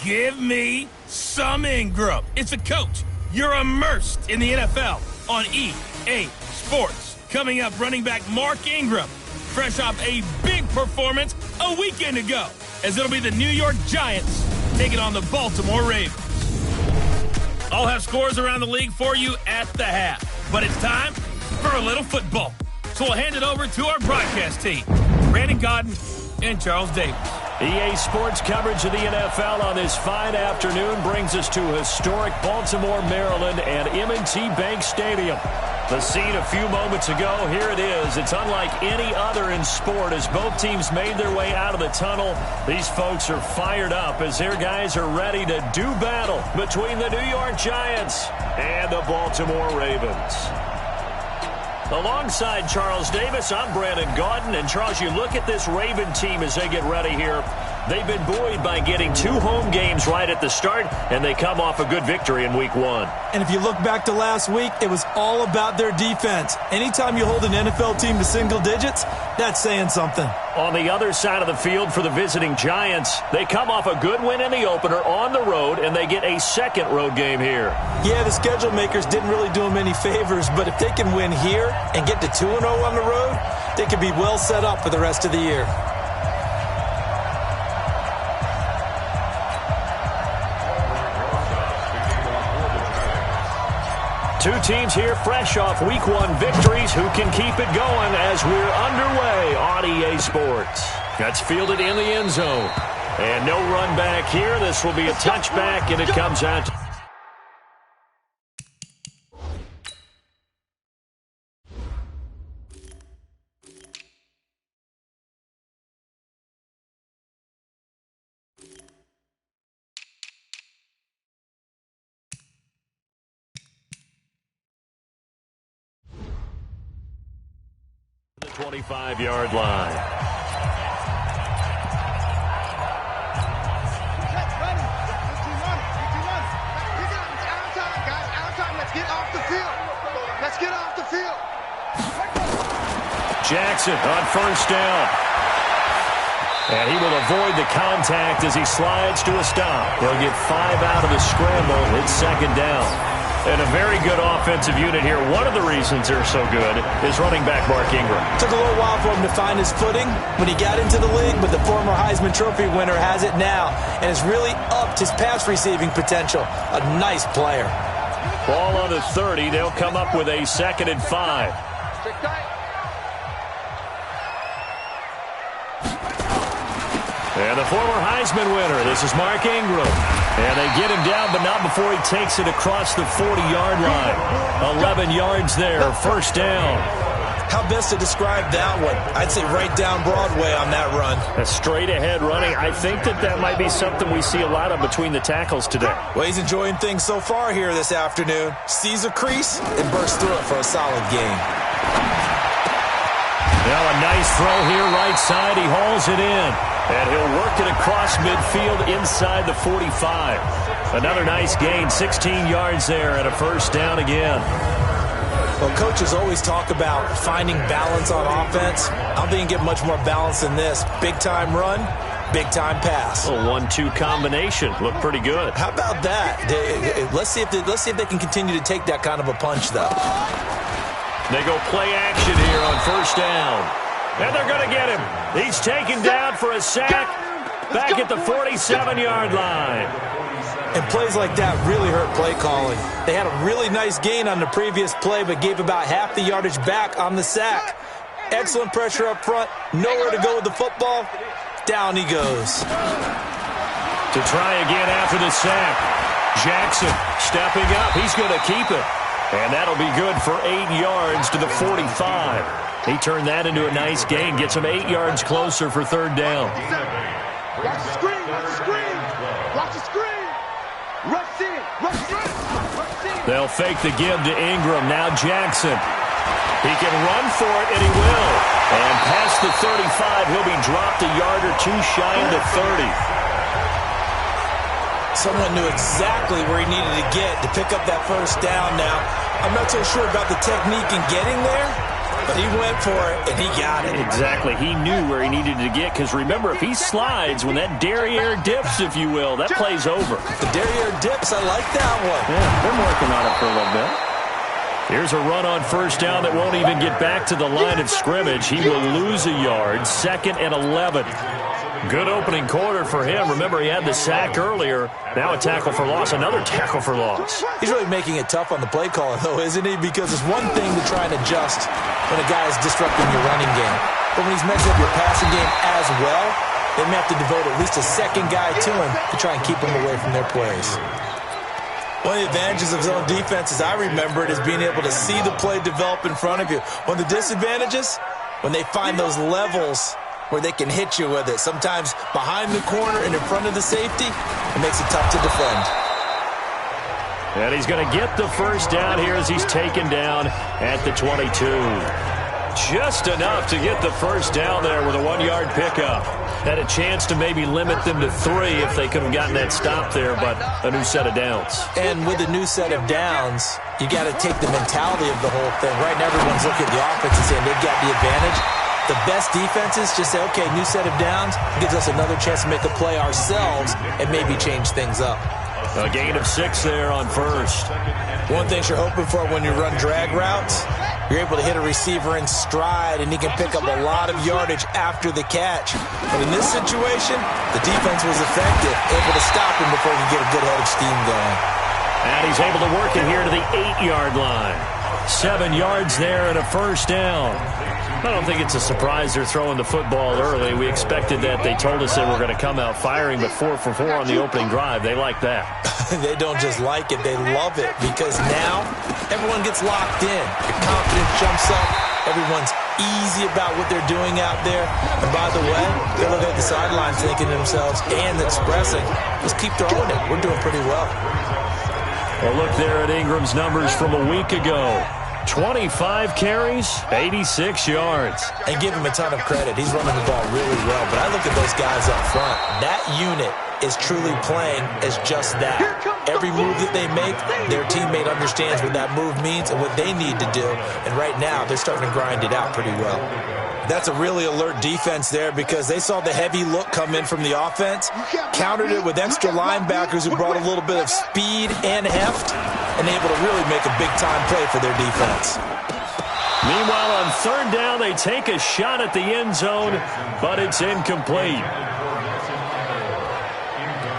Give me some Ingram. It's a coach. You're immersed in the NFL on EA Sports. Coming up, running back Mark Ingram, fresh off a big performance a weekend ago, as it'll be the New York Giants taking on the Baltimore Ravens. I'll have scores around the league for you at the half, but it's time for a little football. So we'll hand it over to our broadcast team, Brandon Godden and Charles Davis. EA Sports coverage of the NFL on this fine afternoon brings us to historic Baltimore, Maryland, and M&T Bank Stadium. The scene a few moments ago, here it is. It's unlike any other in sport as both teams made their way out of the tunnel. These folks are fired up as their guys are ready to do battle between the New York Giants and the Baltimore Ravens. Alongside Charles Davis, I'm Brandon Gaudin. And, Charles, you look at this Raven team as they get ready here. They've been buoyed by getting 2 home games right at the start, and they come off a good victory in Week 1. And if you look back to last week, it was all about their defense. Anytime you hold an NFL team to single digits, that's saying something. On the other side of the field for the visiting Giants, they come off a good win in the opener on the road, and they get a second road game here. Yeah, the schedule makers didn't really do them any favors, but if they can win here and get to 2-0 on the road, they could be well set up for the rest of the year. Two teams here fresh off Week 1 victories who can keep it going as we're underway on EA Sports. That's fielded in the end zone. And no run back here. This will be a touchback, and it comes out. The 25-yard line. Jackson on first down. And he will avoid the contact as he slides to a stop. He'll get 5 out of the scramble. It's second down. And a very good offensive unit here. One of the reasons they're so good is running back Mark Ingram. Took a little while for him to find his footing when he got into the league, but the former Heisman Trophy winner has it now and has really upped his pass receiving potential. A nice player. Ball on the 30. They'll come up with a 2nd and 5. And the former Heisman winner, this is Mark Ingram. And they get him down, but not before he takes it across the 40-yard line. 11 yards there, first down. How best to describe that one? I'd say right down Broadway on that run. A straight-ahead running. I think that might be something we see a lot of between the tackles today. Well, he's enjoying things so far here this afternoon. Sees a crease and bursts through it for a solid gain. Now a nice throw here right side. He hauls it in. And he'll work it across midfield inside the 45. Another nice gain, 16 yards there and a first down again. Well, coaches always talk about finding balance on offense. I don't think you get much more balance than this. Big-time run, big-time pass. A 1-2 combination. Looked pretty good. How about that? Let's see if they can continue to take that kind of a punch, though. They go play action here on first down. And they're going to get him. He's taken down for a sack back at the 47-yard line. And plays like that really hurt play calling. They had a really nice gain on the previous play, but gave about half the yardage back on the sack. Excellent pressure up front. Nowhere to go with the football. Down he goes. To try again after the sack. Jackson stepping up. He's going to keep it. And that'll be good for 8 yards to the 45. He turned that into a nice gain. Gets him 8 yards closer for third down. Watch the screen. Watch the screen. Watch the screen. Rush in. Rush in. They'll fake the give to Ingram. Now Jackson. He can run for it, and he will. And past the 35, he'll be dropped a yard or two shy of the 30. Someone knew exactly where he needed to get to pick up that first down now. I'm not so sure about the technique in getting there, But he went for it, and he got it. Exactly. He knew where he needed to get, because remember, if he slides, when that derriere dips, if you will, that play's over. The derriere dips, I like that one. Yeah, been working on it for a little bit. Here's a run on first down that won't even get back to the line of scrimmage. He will lose a yard, 2nd and 11. Good opening quarter for him. Remember, he had the sack earlier. Now a tackle for loss, another tackle for loss. He's really making it tough on the play caller, though, isn't he? Because it's one thing to try and adjust when a guy is disrupting your running game. But when he's messing up your passing game as well, they may have to devote at least a second guy to him to try and keep him away from their plays. One of the advantages of zone defense, as I remember it, is being able to see the play develop in front of you. One of the disadvantages, when they find those levels where they can hit you with it. Sometimes behind the corner and in front of the safety, it makes it tough to defend. And he's going to get the first down here as he's taken down at the 22. Just enough to get the first down there with a 1-yard pickup. Had a chance to maybe limit them to 3 if they could have gotten that stop there, but a new set of downs. And with a new set of downs, you got to take the mentality of the whole thing. Right now, everyone's looking at the offense and saying they've got the advantage. The best defenses just say, okay, new set of downs, gives us another chance to make a play ourselves and maybe change things up. A gain of 6 there on first. One thing you're hoping for when you run drag routes, you're able to hit a receiver in stride and he can pick up a lot of yardage after the catch. But in this situation, the defense was effective, able to stop him before he could get a good head of steam going. And he's able to work it here to the 8-yard line. 7 yards there and a first down. I don't think it's a surprise they're throwing the football early. We expected that. They told us they were going to come out firing, but 4 for 4 on the opening drive. They like that. They don't just like it, they love it, because now everyone gets locked in. Your confidence jumps up. Everyone's easy about what they're doing out there. And by the way, they look at the sidelines thinking to themselves and expressing, let's keep throwing it. We're doing pretty well. Well, look there at Ingram's numbers from a week ago. 25 carries, 86 yards. And give him a ton of credit. He's running the ball really well. But I look at those guys up front. That unit is truly playing as just that. Every move that they make, their teammate understands what that move means and what they need to do. And right now, they're starting to grind it out pretty well. That's a really alert defense there because they saw the heavy look come in from the offense, countered it with extra linebackers who brought a little bit of speed and heft, and able to really make a big-time play for their defense. Meanwhile, on third down, they take a shot at the end zone, but it's incomplete.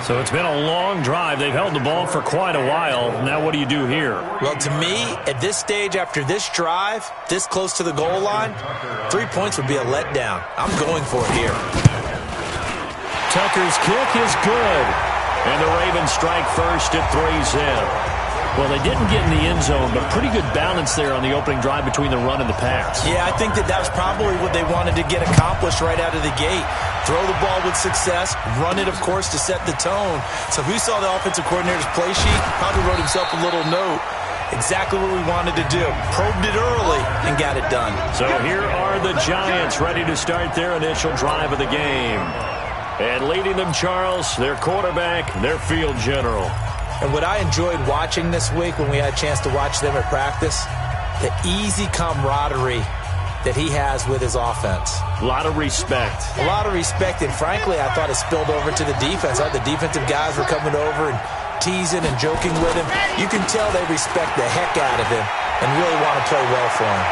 So it's been a long drive. They've held the ball for quite a while. Now what do you do here? Well, to me, at this stage, after this drive, this close to the goal line, 3 points would be a letdown. I'm going for it here. Tucker's kick is good. And the Ravens strike first at 3's in. Well, they didn't get in the end zone, but pretty good balance there on the opening drive between the run and the pass. Yeah, I think that was probably what they wanted to get accomplished right out of the gate. Throw the ball with success, run it, of course, to set the tone. So if we saw the offensive coordinator's play sheet, probably wrote himself a little note. Exactly what we wanted to do. Probed it early and got it done. So here are the Giants ready to start their initial drive of the game. And leading them, Charles, their quarterback, their field general. And what I enjoyed watching this week when we had a chance to watch them at practice, the easy camaraderie that he has with his offense. A lot of respect. A lot of respect, and frankly, I thought it spilled over to the defense. The defensive guys were coming over and teasing and joking with him. You can tell they respect the heck out of him and really want to play well for him.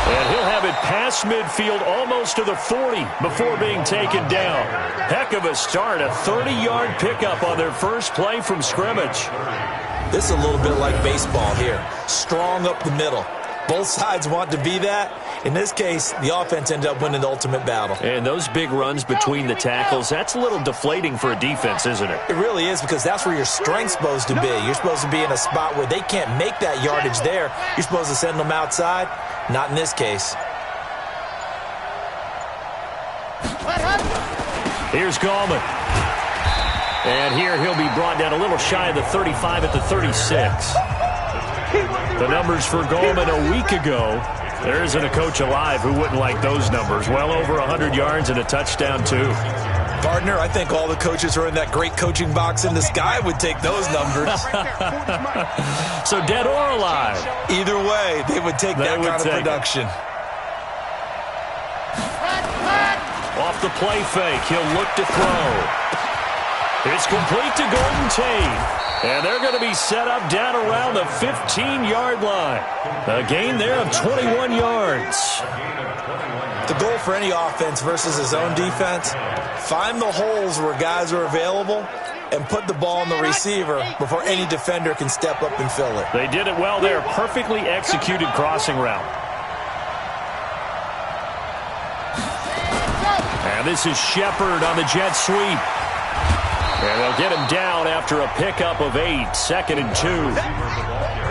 And he'll have it past midfield almost to the 40 before being taken down. Heck of a start, a 30-yard pickup on their first play from scrimmage. This is a little bit like baseball here. Strong up the middle. Both sides want to be that. In this case, the offense ended up winning the ultimate battle. And those big runs between the tackles, that's a little deflating for a defense, isn't it? It really is, because that's where your strength's supposed to be. You're supposed to be in a spot where they can't make that yardage there. You're supposed to send them outside. Not in this case. Here's Gallman. And here he'll be brought down a little shy of the 35 at the 36. The numbers for Gallman a week ago. There isn't a coach alive who wouldn't like those numbers. Well over 100 yards and a touchdown, too. Partner, I think all the coaches who are in that great coaching box in the sky would take those numbers. So dead or alive? Either way, they would take that kind of production. Off the play fake, he'll look to throw. It's complete to Golden Tate. And they're going to be set up down around the 15-yard line. A gain there of 21 yards. The goal for any offense versus his own defense, find the holes where guys are available and put the ball on the receiver before any defender can step up and fill it. They did it well there. Perfectly executed crossing route. And this is Shepard on the jet sweep. And they'll get him down after a pickup of 8, 2nd and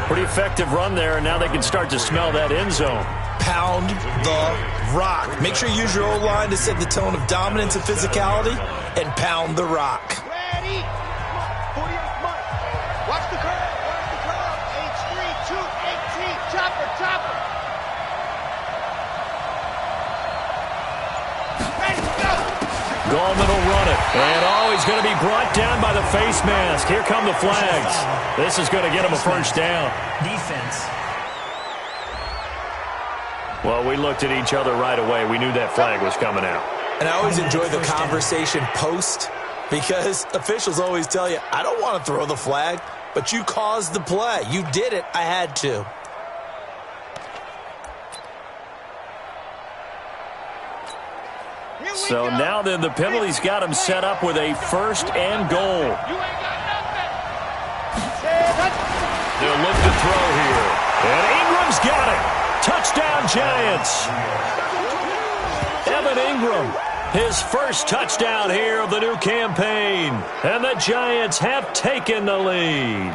2. Pretty effective run there, and now they can start to smell that end zone. Pound the rock. Make sure you use your O-line to set the tone of dominance and physicality, and pound the rock. Ready. 48 Mike. Watch the curve. Watch the curve. H3, 2, 18. Chopper, chopper. Ready, go. Gallman will run it. And he's going to be brought down by the face mask. Here come the flags. This is going to get him a first down. Defense. Well, we looked at each other right away. We knew that flag was coming out. And I always enjoy the conversation post, because officials always tell you, I don't want to throw the flag, but you caused the play. You did it. I had to. So now then, the penalty's got him set up with a 1st and goal. They'll look to throw here. And Ingram's got it. Touchdown, Giants. Evan Ingram, his first touchdown here of the new campaign. And the Giants have taken the lead.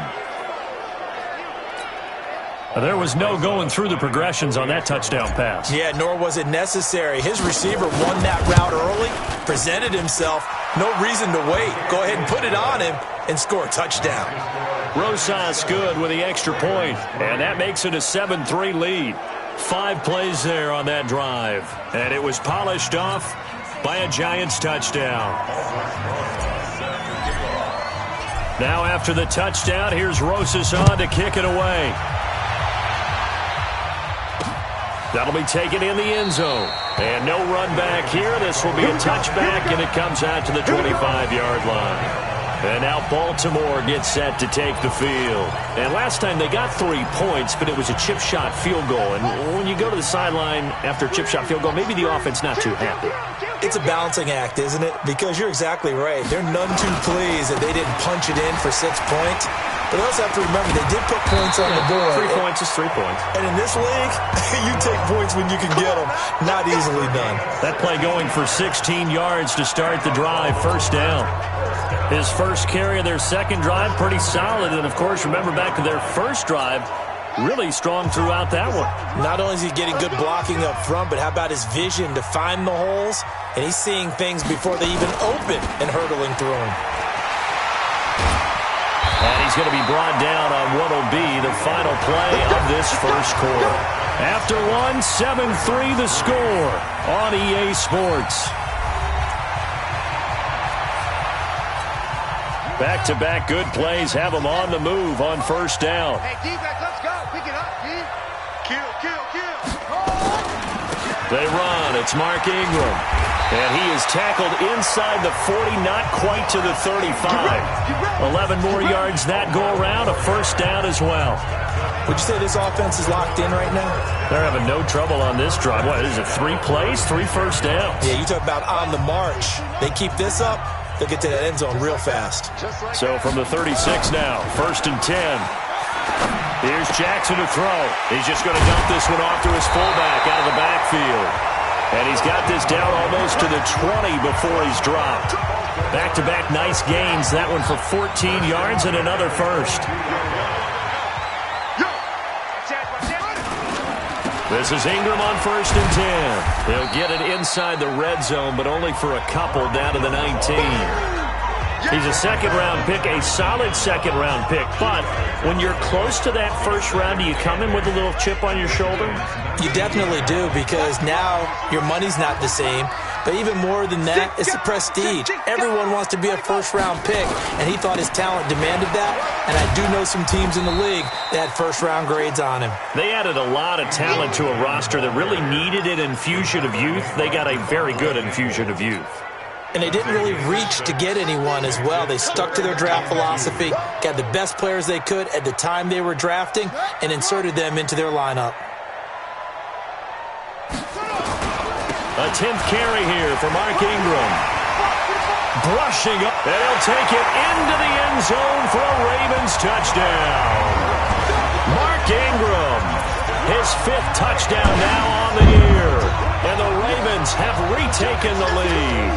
There was no going through the progressions on that touchdown pass. Yeah, nor was it necessary. His receiver won that route early, presented himself. No reason to wait. Go ahead and put it on him and score a touchdown. Rosas good with the extra point, and that makes it a 7-3 lead. 5 plays there on that drive, and it was polished off by a Giants touchdown. Now after the touchdown, here's Rosas on to kick it away. That'll be taken in the end zone. And no run back here. This will be a touchback, and it comes out to the 25-yard line. And now Baltimore gets set to take the field. And last time they got 3 points, but it was a chip shot field goal. And when you go to the sideline after a chip shot field goal, maybe the offense not too happy. It's a balancing act, isn't it? Because you're exactly right. They're none too pleased that they didn't punch it in for 6 points. But they also have to remember they did put points on the board. 3 points is 3 points. And in this league, you take points when you can get them. Not easily done. That play going for 16 yards to start the drive. First down. His first carry of their second drive, pretty solid. And, of course, remember back to their first drive, really strong throughout that one. Not only is he getting good blocking up front, but how about his vision to find the holes? And he's seeing things before they even open and hurdling through them. And he's going to be brought down on what will be the final play of this first quarter. After one, 7-3 the score on EA Sports. Back-to-back good plays have them on the move on first down. Hey, defense, let's go. Pick it up, D. Kill, kill, kill. They run. It's Mark Ingram. And he is tackled inside the 40, not quite to the 35. 11 more yards that go around, a first down as well. Would you say this offense is locked in right now? They're having no trouble on this drive. What is it, 3 plays, 3 first downs? Yeah, you talk about on the march. They keep this up, they'll get to that end zone real fast. So from the 36 now, 1st and 10. Here's Jackson to throw. He's just going to dump this one off to his fullback out of the backfield. And he's got this down almost to the 20 before he's dropped. Back-to-back nice gains. That one for 14 yards and another first. This is Ingram on 1st and 10. He'll get it inside the red zone, but only for a couple down to the 19. He's a second-round pick, a solid second-round pick. But when you're close to that first round, do you come in with a little chip on your shoulder? You definitely do, because now your money's not the same. But even more than that, it's the prestige. Everyone wants to be a first-round pick, and he thought his talent demanded that. And I do know some teams in the league that had first-round grades on him. They added a lot of talent to a roster that really needed an infusion of youth. They got a very good infusion of youth. And they didn't really reach to get anyone as well. They stuck to their draft philosophy, got the best players they could at the time they were drafting, and inserted them into their lineup. A 10th carry here for Mark Ingram. Brushing up, and he'll take it into the end zone for a Ravens touchdown. Mark Ingram, his 5th touchdown now on the year. And the Ravens have retaken the lead.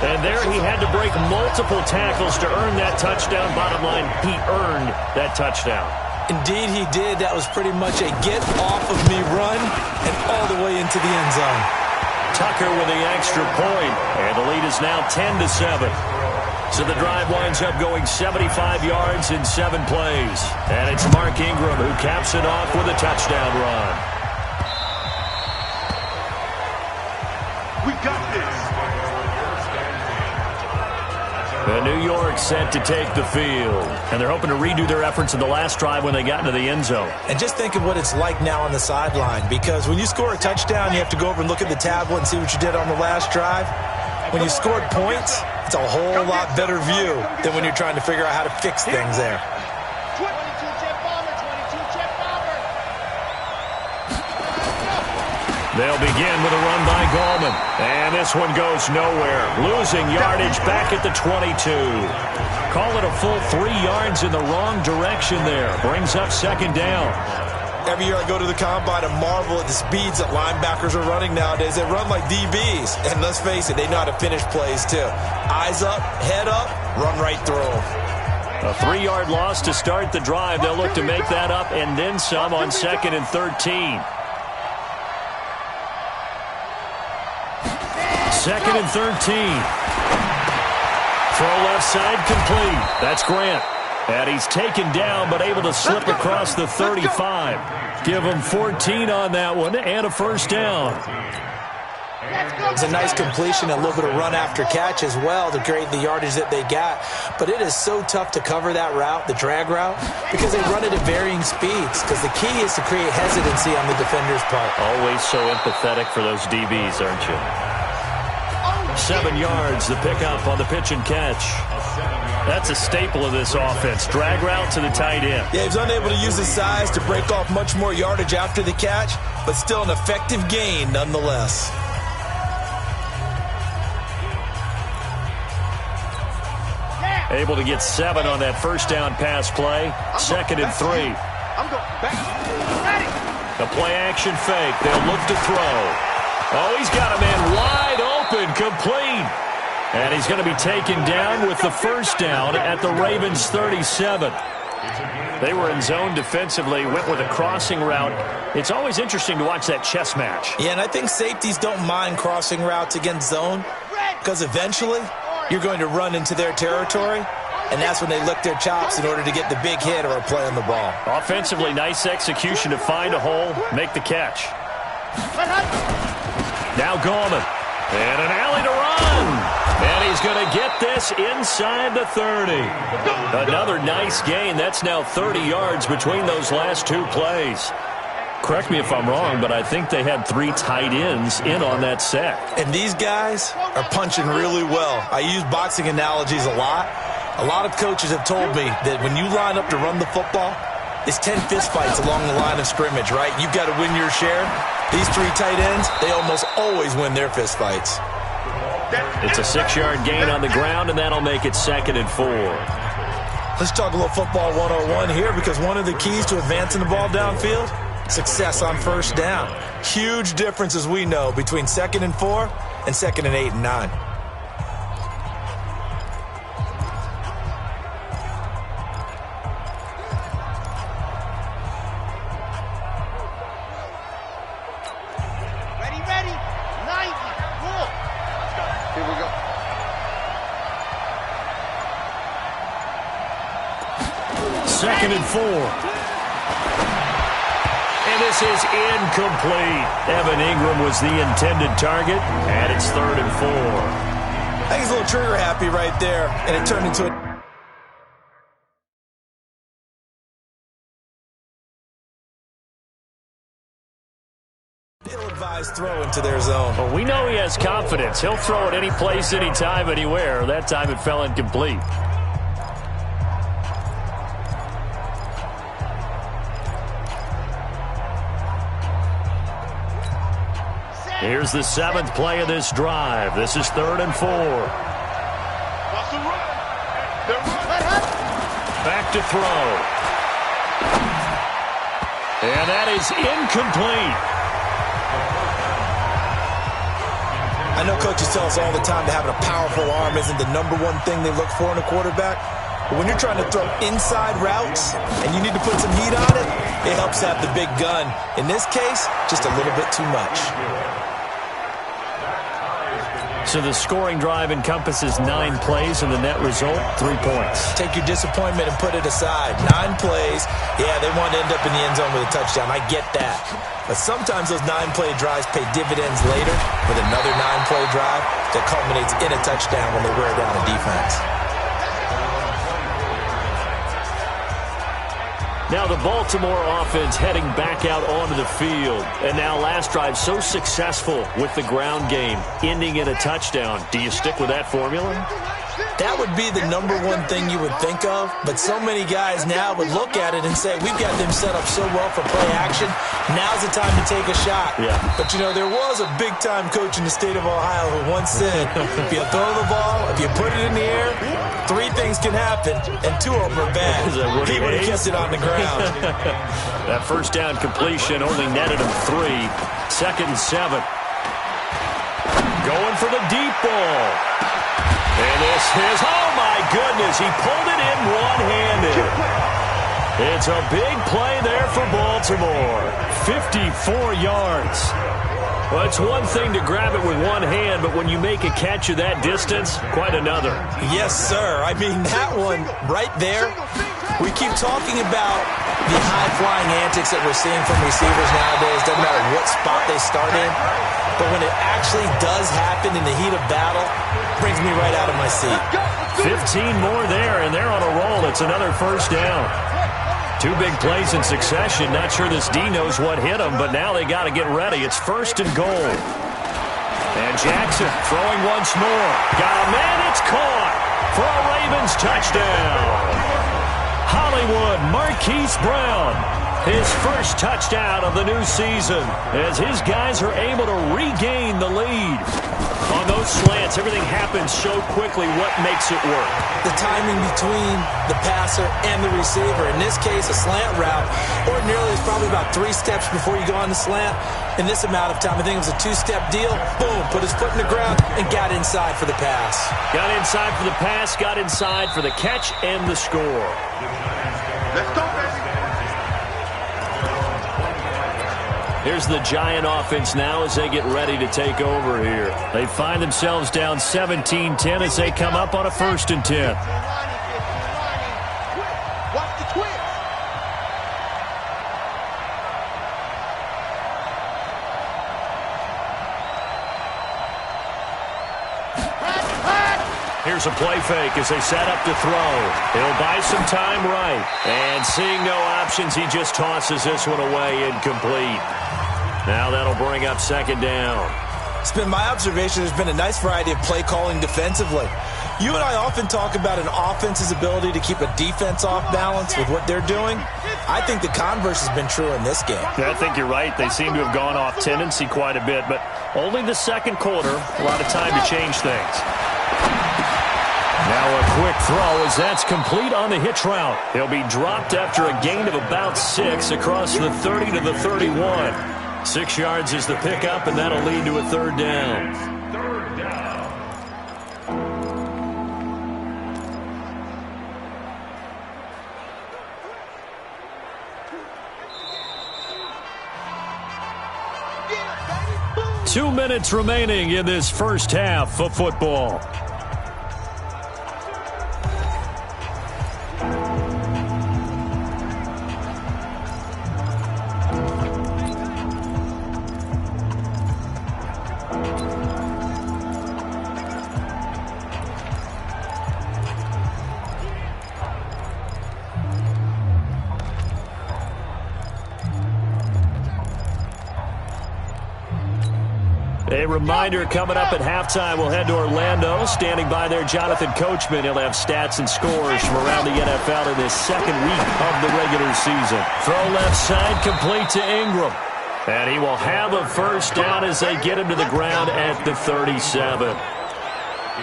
And there he had to break multiple tackles to earn that touchdown. Bottom line, he earned that touchdown. Indeed he did. That was pretty much a get-off-of-me run and all the way into the end zone. Tucker with the extra point, and the lead is now 10-7. So the drive winds up going 75 yards in 7 plays. And it's Mark Ingram who caps it off with a touchdown run. We got this. And New York set to take the field. And they're hoping to redo their efforts in the last drive when they got into the end zone. And just think of what it's like now on the sideline, because when you score a touchdown, you have to go over and look at the tablet and see what you did on the last drive. When you scored points, it's a whole lot better view than when you're trying to figure out how to fix things there. 22-jet bomber, 22-jet bomber. They'll begin with a run by Gallman. And this one goes nowhere. Losing yardage back at the 22. Call it a full 3 yards in the wrong direction there. Brings up 2nd down. Every year I go to the combine and marvel at the speeds that linebackers are running nowadays. They run like DBs. And let's face it, they know how to finish plays too. Eyes up, head up, run right through them. A 3-yard loss to start the drive. They'll look to make that up and then some on 2nd and 13. 2nd and 13. Throw left side complete. That's Grant. And he's taken down but able to slip across the 35. Give him 14 on that one and a 1st down. It's a nice completion, a little bit of run after catch as well to create the yardage that they got. But it is so tough to cover that route, the drag route, because they run it at varying speeds. Because the key is to create hesitancy on the defender's part. Always so empathetic for those DBs, aren't you? 7 yards, the pickup on the pitch and catch. That's a staple of this offense. Drag route to the tight end. Yeah, he's unable to use his size to break off much more yardage after the catch, but still an effective gain nonetheless. Able to get 7 on that 1st down pass play. 2nd and 3. I'm going back. Ready. The play action fake. They'll look to throw. Oh, he's got a man wide open, complete. And he's going to be taken down with the 1st down at the Ravens 37. They were in zone defensively, went with a crossing route. It's always interesting to watch that chess match. Yeah, and I think safeties don't mind crossing routes against zone because eventually you're going to run into their territory, and that's when they lick their chops in order to get the big hit or a play on the ball. Offensively, nice execution to find a hole, make the catch. Now Gallman. And an alley to run. And he's going to get this inside the 30. Another nice gain. That's now 30 yards between those last 2 plays. Correct me if I'm wrong, but I think they had 3 tight ends in on that sack. And these guys are punching really well. I use boxing analogies a lot. A lot of coaches have told me that when you line up to run the football, it's 10 fistfights along the line of scrimmage, right? You've got to win your share. These 3 tight ends, they almost always win their fistfights. It's a 6-yard gain on the ground, and that'll make it 2nd and 4. Let's talk a little football 101 here, because one of the keys to advancing the ball downfield, success on 1st down. Huge difference, as we know, between 2nd and 4 and 2nd and 8 and 9. Ready. 90. Cool. Here we go. Second and 4. And And this is incomplete. Evan Ingram was the intended target, and it's 3rd and 4. I think he's a little trigger happy right there, and it turned into a ill-advised throw into their zone. Well, we know he has confidence. He'll throw it any place, anytime, anywhere. That time it fell incomplete. Here's the 7th play of this drive. This is 3rd and 4. Back to throw. And that is incomplete. I know coaches tell us all the time that having a powerful arm isn't the #1 thing they look for in a quarterback. But when you're trying to throw inside routes and you need to put some heat on it, it helps have the big gun. In this case, just a little bit too much. So the scoring drive encompasses 9 plays, and the net result, 3 points. Take your disappointment and put it aside. 9 plays. Yeah, they want to end up in the end zone with a touchdown. I get that. But sometimes those 9-play drives pay dividends later with another 9-play drive that culminates in a touchdown when they wear down a defense. Now the Baltimore offense heading back out onto the field. And now last drive so successful with the ground game, ending in a touchdown. Do you stick with that formula? That would be the #1 thing you would think of, but so many guys now would look at it and say, we've got them set up so well for play action, now's the time to take a shot. Yeah. But, you know, there was a big-time coach in the state of Ohio who once said, if you throw the ball, if you put it in the air, 3 things can happen, and 2 of them are bad. He would have kept it on the ground. That first down completion only netted him 3. 2nd and 7. Going for the deep ball. And this is, oh my goodness, he pulled it in one-handed. It's a big play there for Baltimore. 54 yards. Well, it's one thing to grab it with one hand, but when you make a catch of that distance, quite another. Yes, sir. I mean, that one right there, we keep talking about the high-flying antics that we're seeing from receivers nowadays. Doesn't matter what spot they start in. But when it actually does happen in the heat of battle, it brings me right out of my seat. 15 more there, and they're on a roll. It's another first down. 2 big plays in succession. Not sure this D knows what hit him, but now they got to get ready. It's 1st and goal. And Jackson throwing once more. Got a man, it's caught for a Ravens touchdown. Hollywood Marquise Brown, his first touchdown of the new season, as his guys are able to regain the lead. On those slants, everything happens so quickly. What makes it work? The timing between the passer and the receiver. In this case, a slant route. Ordinarily, it's probably about 3 steps before you go on the slant. In this amount of time, I think it was a 2-step deal. Boom, put his foot in the ground and got inside for the pass. Got inside for the pass, got inside for the catch and the score. Let's go, baby. Here's the Giant offense now as they get ready to take over here. They find themselves down 17-10 as they come up on a 1st and 10. Watch the twist. Here's a play fake as they set up to throw. He'll buy some time right. And seeing no options, he just tosses this one away incomplete. Now that'll bring up 2nd down. It's been my observation there's been a nice variety of play calling defensively. You and I often talk about an offense's ability to keep a defense off balance with what they're doing. I think the converse has been true in this game. Yeah, I think you're right. They seem to have gone off tendency quite a bit, but only the 2nd quarter. A lot of time to change things. Now a quick throw as that's complete on the hitch route. He'll be dropped after a gain of about 6 across the 30 to the 31. 6 yards is the pickup, and that'll lead to a 3rd down. 3rd down. Yeah, 2 minutes remaining in this first half of football. A reminder coming up at halftime, we'll head to Orlando. Standing by there, Jonathan Coachman. He'll have stats and scores from around the NFL in this second week of the regular season. Throw left side, complete to Ingram. And he will have a first down as they get him to the ground at the 37.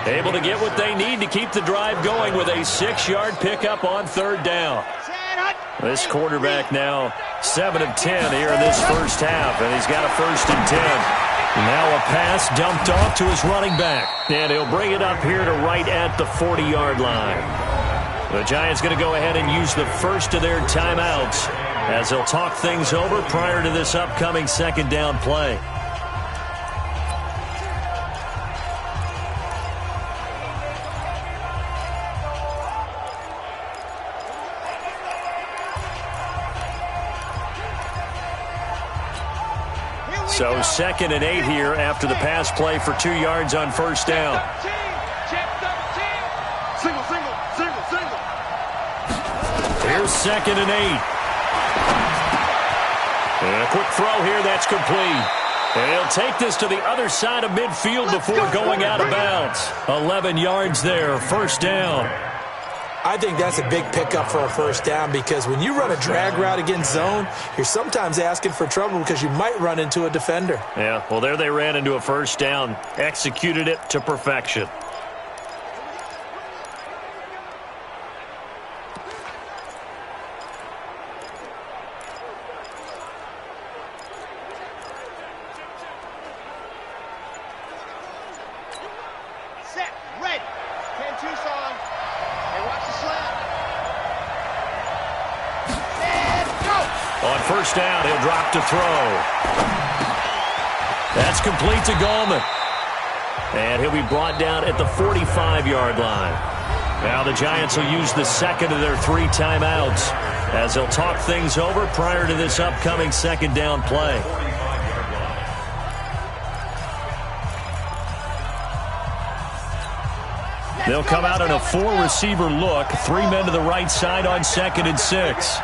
Able to get what they need to keep the drive going with a 6-yard pickup on third down. This quarterback now 7 of 10 here in this first half, and he's got a 1st and 10. Now a pass dumped off to his running back, and he'll bring it up here to right at the 40-yard line. The Giants going to go ahead and use the first of their timeouts as they'll talk things over prior to this upcoming second down play. So 2nd and 8 here after the pass play for 2 yards on first down. Single, single, single, single. Here's 2nd and 8. And a quick throw here, that's complete. And he'll take this to the other side of midfield before going out of bounds. 11 yards there, first down. I think that's a big pickup for a first down because when you run a drag route against zone, you're sometimes asking for trouble because you might run into a defender. Yeah, well, there they ran into a first down, executed it to perfection. Set, ready. 10-2 song. Hey, watch the slam. And go. On first down, he'll drop to throw. That's complete to Gallman. And he'll be brought down at the 45-yard line. Now the Giants will use the second of their 3 timeouts as they'll talk things over prior to this upcoming second down play. They'll come out in a 4-receiver look. 3 men to the right side on 2nd and 6.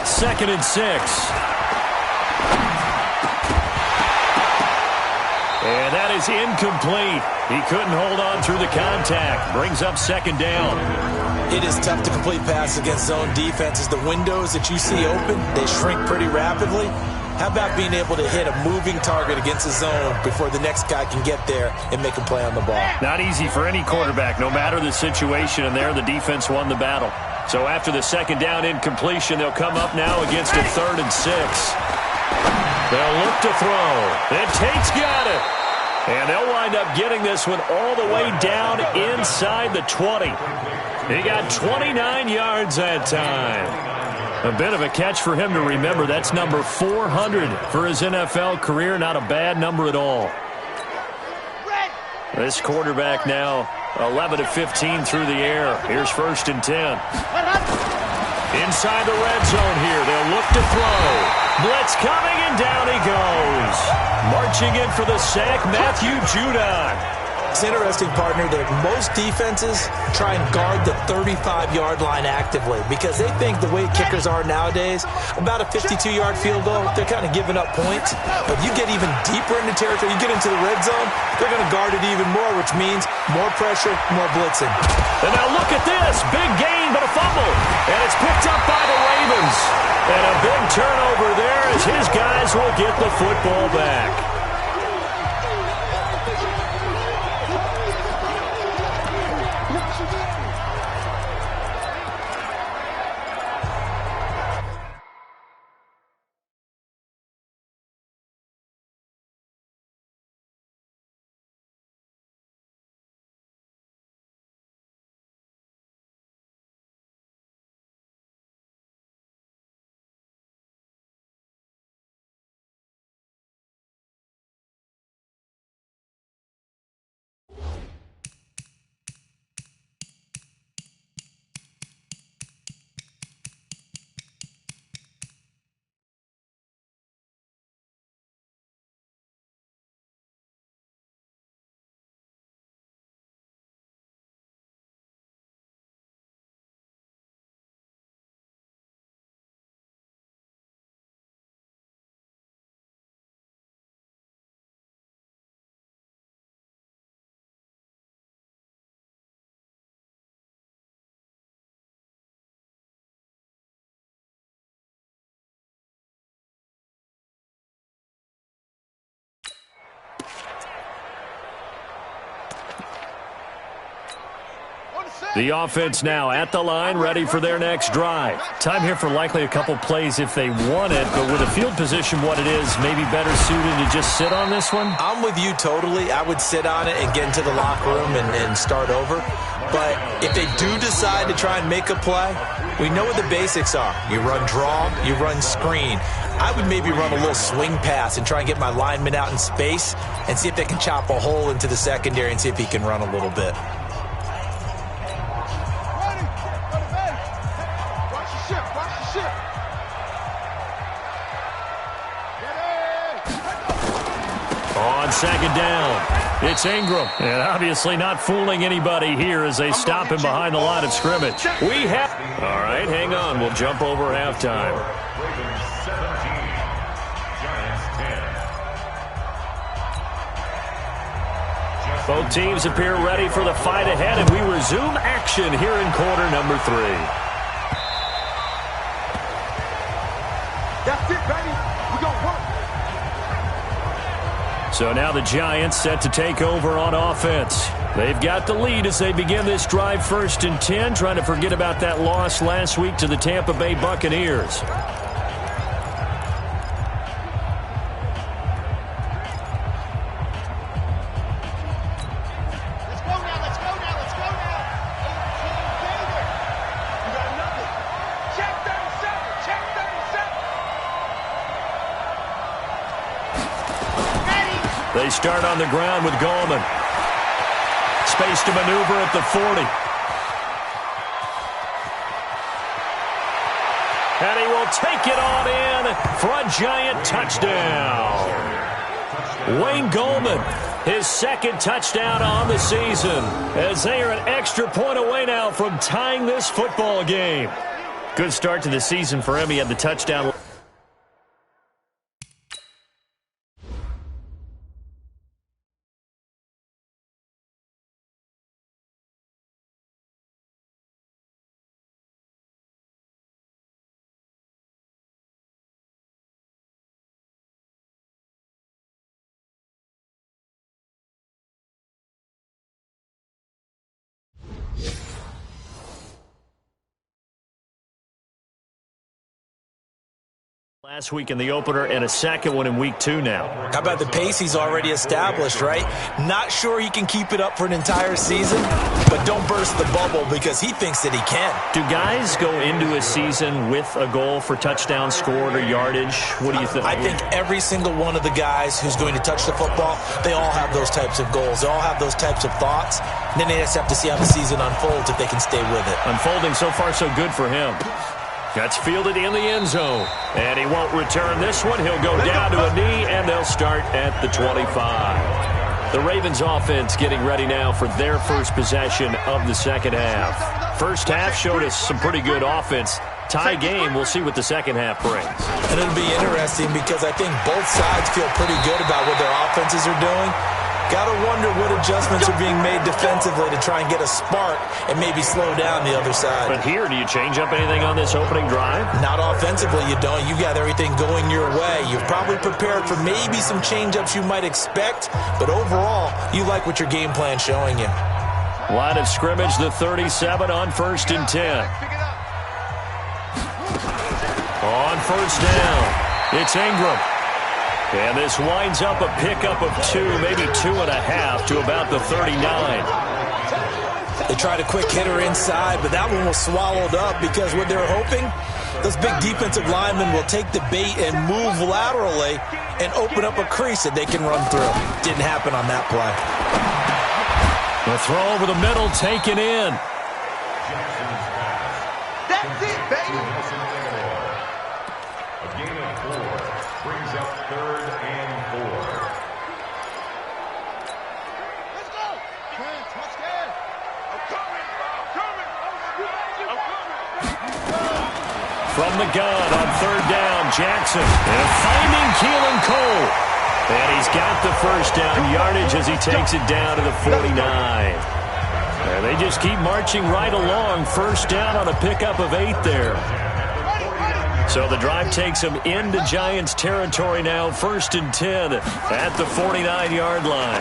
2nd and 6. And that is incomplete. He couldn't hold on through the contact. Brings up 2nd down. It is tough to complete passes against zone defenses. The windows that you see open, they shrink pretty rapidly. How about being able to hit a moving target against the zone before the next guy can get there and make a play on the ball? Not easy for any quarterback, no matter the situation, and there the defense won the battle. So after the second down incompletion, they'll come up now against a 3rd and 6. They'll look to throw. And Tate's got it. And they'll wind up getting this one all the way down inside the 20. He got 29 yards that time. A bit of a catch for him to remember. That's number 400 for his NFL career. Not a bad number at all. This quarterback now 11 of 15 through the air. Here's 1st and 10. Inside the red zone here. They'll look to throw. Blitz coming, and down he goes. Marching in for the sack, Matthew Judon. It's interesting, partner, that most defenses try and guard the 35-yard line actively because they think the way kickers are nowadays, about a 52-yard field goal, they're kind of giving up points. But you get even deeper into territory, you get into the red zone, they're going to guard it even more, which means more pressure, more blitzing. And now look at this. Big gain, but a fumble. And it's picked up by the Ravens. And a big turnover there as his guys will get the football back. The offense now at the line, ready for their next drive. Time here for likely a couple plays if they want it, but with a field position what it is, maybe better suited to just sit on this one? I'm with you totally. I would sit on it and get into the locker room and start over. But if they do decide to try and make a play, we know what the basics are. You run draw, you run screen. I would maybe run a little swing pass and try and get my lineman out in space and see if they can chop a hole into the secondary and see if he can run a little bit. On second down, it's Ingram. And obviously not fooling anybody here as they stop him behind the line of scrimmage. All right, hang on. We'll jump over halftime. Both teams appear ready for the fight ahead, and we resume action here in quarter number 3. That's it, baby. We're going to work. So now the Giants set to take over on offense. They've got the lead as they begin this drive 1st and 10, trying to forget about that loss last week to the Tampa Bay Buccaneers. They start on the ground with Goldman. Space to maneuver at the 40. And he will take it on in for a Giant touchdown. Wayne Goldman, his 2nd touchdown on the season, as they are an extra point away now from tying this football game. Good start to the season for him. He had the touchdown. Last week in the opener and a second one in week 2 now. How about the pace he's already established, right? Not sure he can keep it up for an entire season, but don't burst the bubble because he thinks that he can. Do guys go into a season with a goal for touchdown scored or yardage? What do you think? I think every single one of the guys who's going to touch the football, they all have those types of goals. They all have those types of thoughts. And then they just have to see how the season unfolds if they can stay with it. Unfolding so far so good for him. Gets fielded in the end zone. And he won't return this one. He'll go down to a knee, and they'll start at the 25. The Ravens offense getting ready now for their first possession of the second half. First half showed us some pretty good offense. Tie game, we'll see what the second half brings. And it'll be interesting because I think both sides feel pretty good about what their offenses are doing. Got to wonder what adjustments are being made defensively to try and get a spark and maybe slow down the other side. But here, do you change up anything on this opening drive? Not offensively, you don't. You got everything going your way. You've probably prepared for maybe some change-ups you might expect, but overall, you like what your game plan's showing you. Line of scrimmage, the 37 on 1st and 10. On 1st down, it's Ingram. And this winds up a pickup of 2, maybe 2.5 to about the 39. They tried a quick hitter inside, but that one was swallowed up because what they're hoping, those big defensive linemen will take the bait and move laterally and open up a crease that they can run through. Didn't happen on that play. The throw over the middle taken in. That's it, baby. A gain of 4 brings up 3rd and 4. Let's go. Touchdown. I'm coming. From the gun on 3rd down, Jackson. And finding Keelan Cole. And he's got the first down yardage as he takes it down to the 49. And they just keep marching right along. First down on a pickup of 8 there. So the drive takes him into Giants territory now. 1st and 10 at the 49-yard line.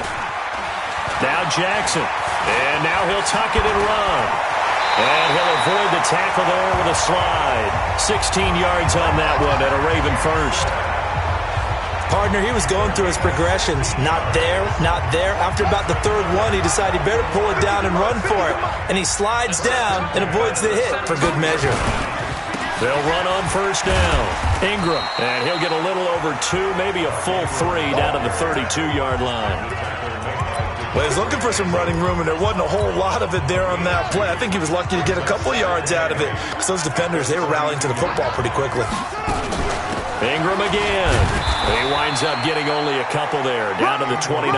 Now Jackson. And now he'll tuck it and run. And he'll avoid the tackle there with a slide. 16 yards on that one and a Raven first. Partner, he was going through his progressions. Not there, not there. After about the third one, he decided he better pull it down and run for it. And he slides down and avoids the hit for good measure. They'll run on first down. Ingram, and he'll get a little over 2, maybe a full 3 down to the 32-yard line. Well, he's looking for some running room, and there wasn't a whole lot of it there on that play. I think he was lucky to get a couple of yards out of it because those defenders, they were rallying to the football pretty quickly. Ingram again. He winds up getting only a couple there, down to the 29.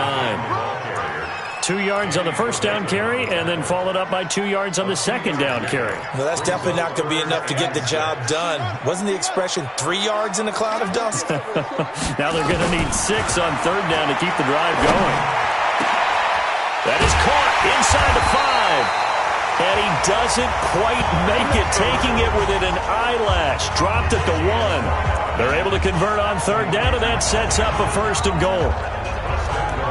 2 yards on the first down carry, and then followed up by 2 yards on the second down carry. Well, that's definitely not going to be enough to get the job done. Wasn't the expression 3 yards in a cloud of dust? Now they're going to need 6 on third down to keep the drive going. That is caught inside the 5. And he doesn't quite make it, taking it within an eyelash. Dropped at the 1. They're able to convert on third down, and that sets up a first and goal.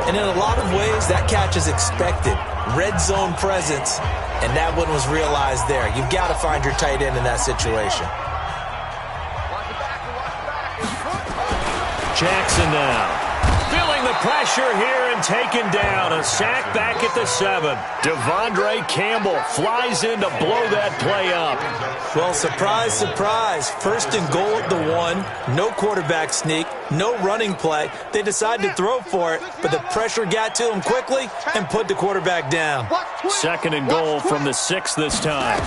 And in a lot of ways, that catch is expected. Red zone presence, and that one was realized there. You've got to find your tight end in that situation. Jackson now. Feeling the pressure here and taken down. A sack back at the 7. Devondre Campbell flies in to blow that play up. Well, surprise, surprise. First and goal at the 1. No quarterback sneak. No running play. They decided to throw for it, but the pressure got to him quickly and put the quarterback down. Second and goal from the 6 this time.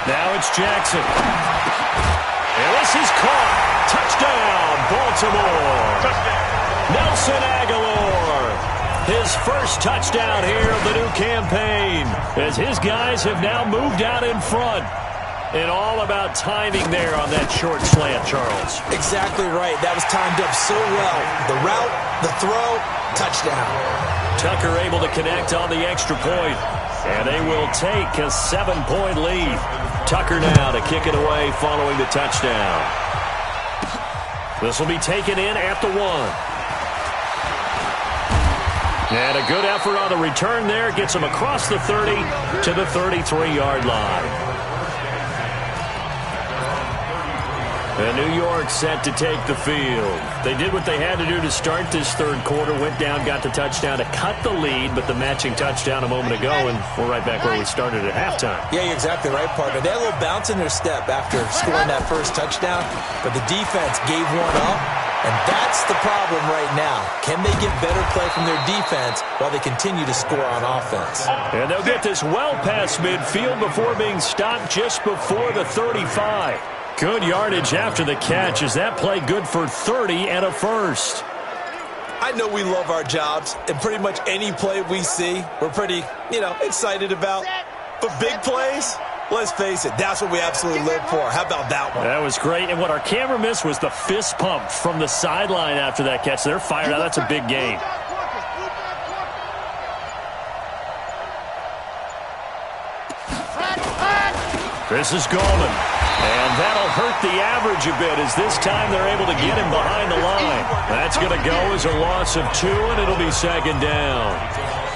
Now it's Jackson. And this is caught. Touchdown, Baltimore. Touchdown. Nelson Aguilar, his first touchdown here of the new campaign, as his guys have now moved out in front. And all about timing there on that short slant, Charles. Exactly right. That was timed up so well. The route, the throw, touchdown. Tucker able to connect on the extra point, and they will take a 7-point lead. Tucker now to kick it away following the touchdown. This will be taken in at the 1. And a good effort on the return there. Gets him across the 30 to the 33-yard line. And New York set to take the field. They did what they had to do to start this third quarter. Went down, got the touchdown to cut the lead, but the matching touchdown a moment ago, and we're right back where we started at halftime. Yeah, you're exactly right, partner. They had a little bounce in their step after scoring that first touchdown, but the defense gave one up. And that's the problem right now. Can they get better play from their defense while they continue to score on offense? And they'll get this well past midfield before being stopped just before the 35. Good yardage after the catch. Is that play good for 30 and a first? I know we love our jobs, and pretty much any play we see, we're pretty, excited about. But big plays? Let's face it, that's what we absolutely live for. How about that one? That was great. And what our camera missed was the fist pump from the sideline after that catch. They're fired out. That's a big gain. This is Gallman. And that'll hurt the average a bit as this time they're able to get him behind the line. That's going to go as a loss of 2, and it'll be second down.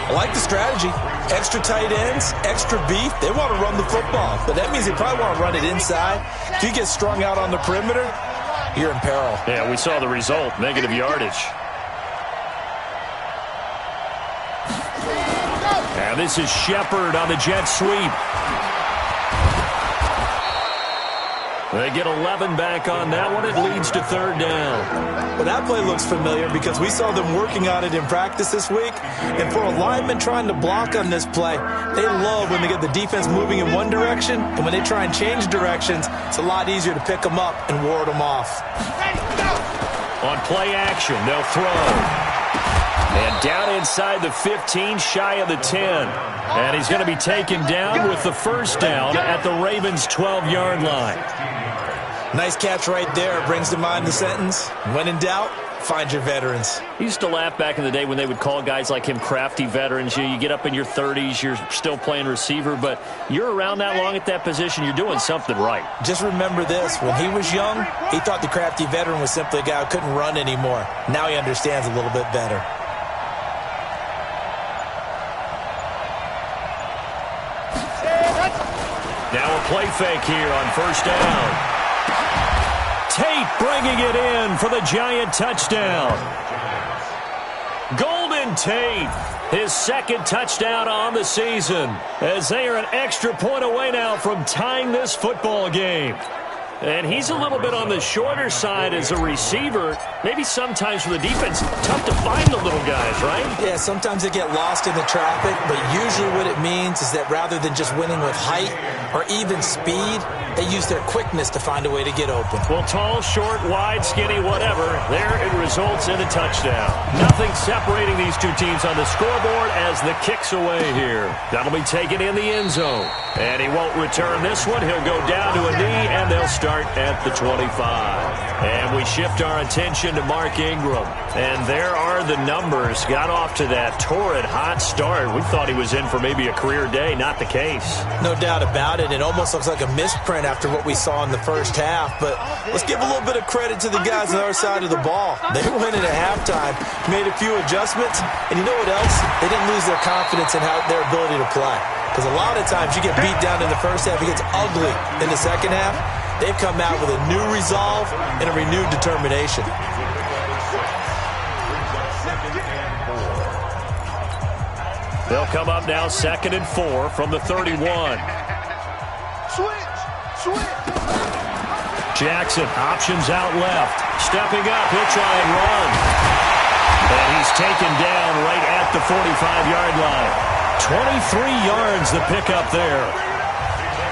I like the strategy. Extra tight ends, extra beef. They want to run the football, but that means they probably want to run it inside. If you get strung out on the perimeter, you're in peril. Yeah, we saw the result, negative yardage. And this is Shepard on the jet sweep. They get 11 back on that one. It leads to third down. Well, that play looks familiar because we saw them working on it in practice this week. And for a lineman trying to block on this play, they love when they get the defense moving in one direction. And when they try and change directions, it's a lot easier to pick them up and ward them off. On play action, they'll throw. And down inside the 15, shy of the 10. And he's going to be taken down with the first down at the Ravens' 12-yard line. Nice catch right there. Brings to mind the sentence, when in doubt, find your veterans. He used to laugh back in the day when they would call guys like him crafty veterans. You get up in your 30s, you're still playing receiver, but you're around that long at that position, you're doing something right. Just remember this. When he was young, he thought the crafty veteran was simply a guy who couldn't run anymore. Now he understands a little bit better. fake here on first down. Tate bringing it in for the Giant touchdown. Golden Tate, his second touchdown on the season, as they are an extra point away now from tying this football game. And he's a little bit on the shorter side as a receiver. Maybe sometimes for the defense, tough to find the little guys, right? Yeah, sometimes they get lost in the traffic, but usually what it means is that rather than just winning with height or even speed, they use their quickness to find a way to get open. Well, tall, short, wide, skinny, whatever, there it results in a touchdown. Nothing separating these two teams on the scoreboard as the kick's away here. That'll be taken in the end zone. And he won't return this one. He'll go down to a knee, and they'll start at the 25. And we shift our attention to Mark Ingram. And there are the numbers. Got off to that torrid hot start. We thought he was in for maybe a career day. Not the case. No doubt about it. It almost looks like a misprint after what we saw in the first half. But let's give a little bit of credit to the guys on the other side of the ball. They went in at halftime, made a few adjustments, and you know what else? They didn't lose their confidence in their ability to play. Because a lot of times you get beat down in the first half, it gets ugly in the second half. They've come out with a new resolve and a renewed determination. They'll come up now 2nd and 4 from the 31. Switch. Jackson, options out left. Stepping up, he'll try and run. And he's taken down right at the 45-yard line. 23 yards the pickup there.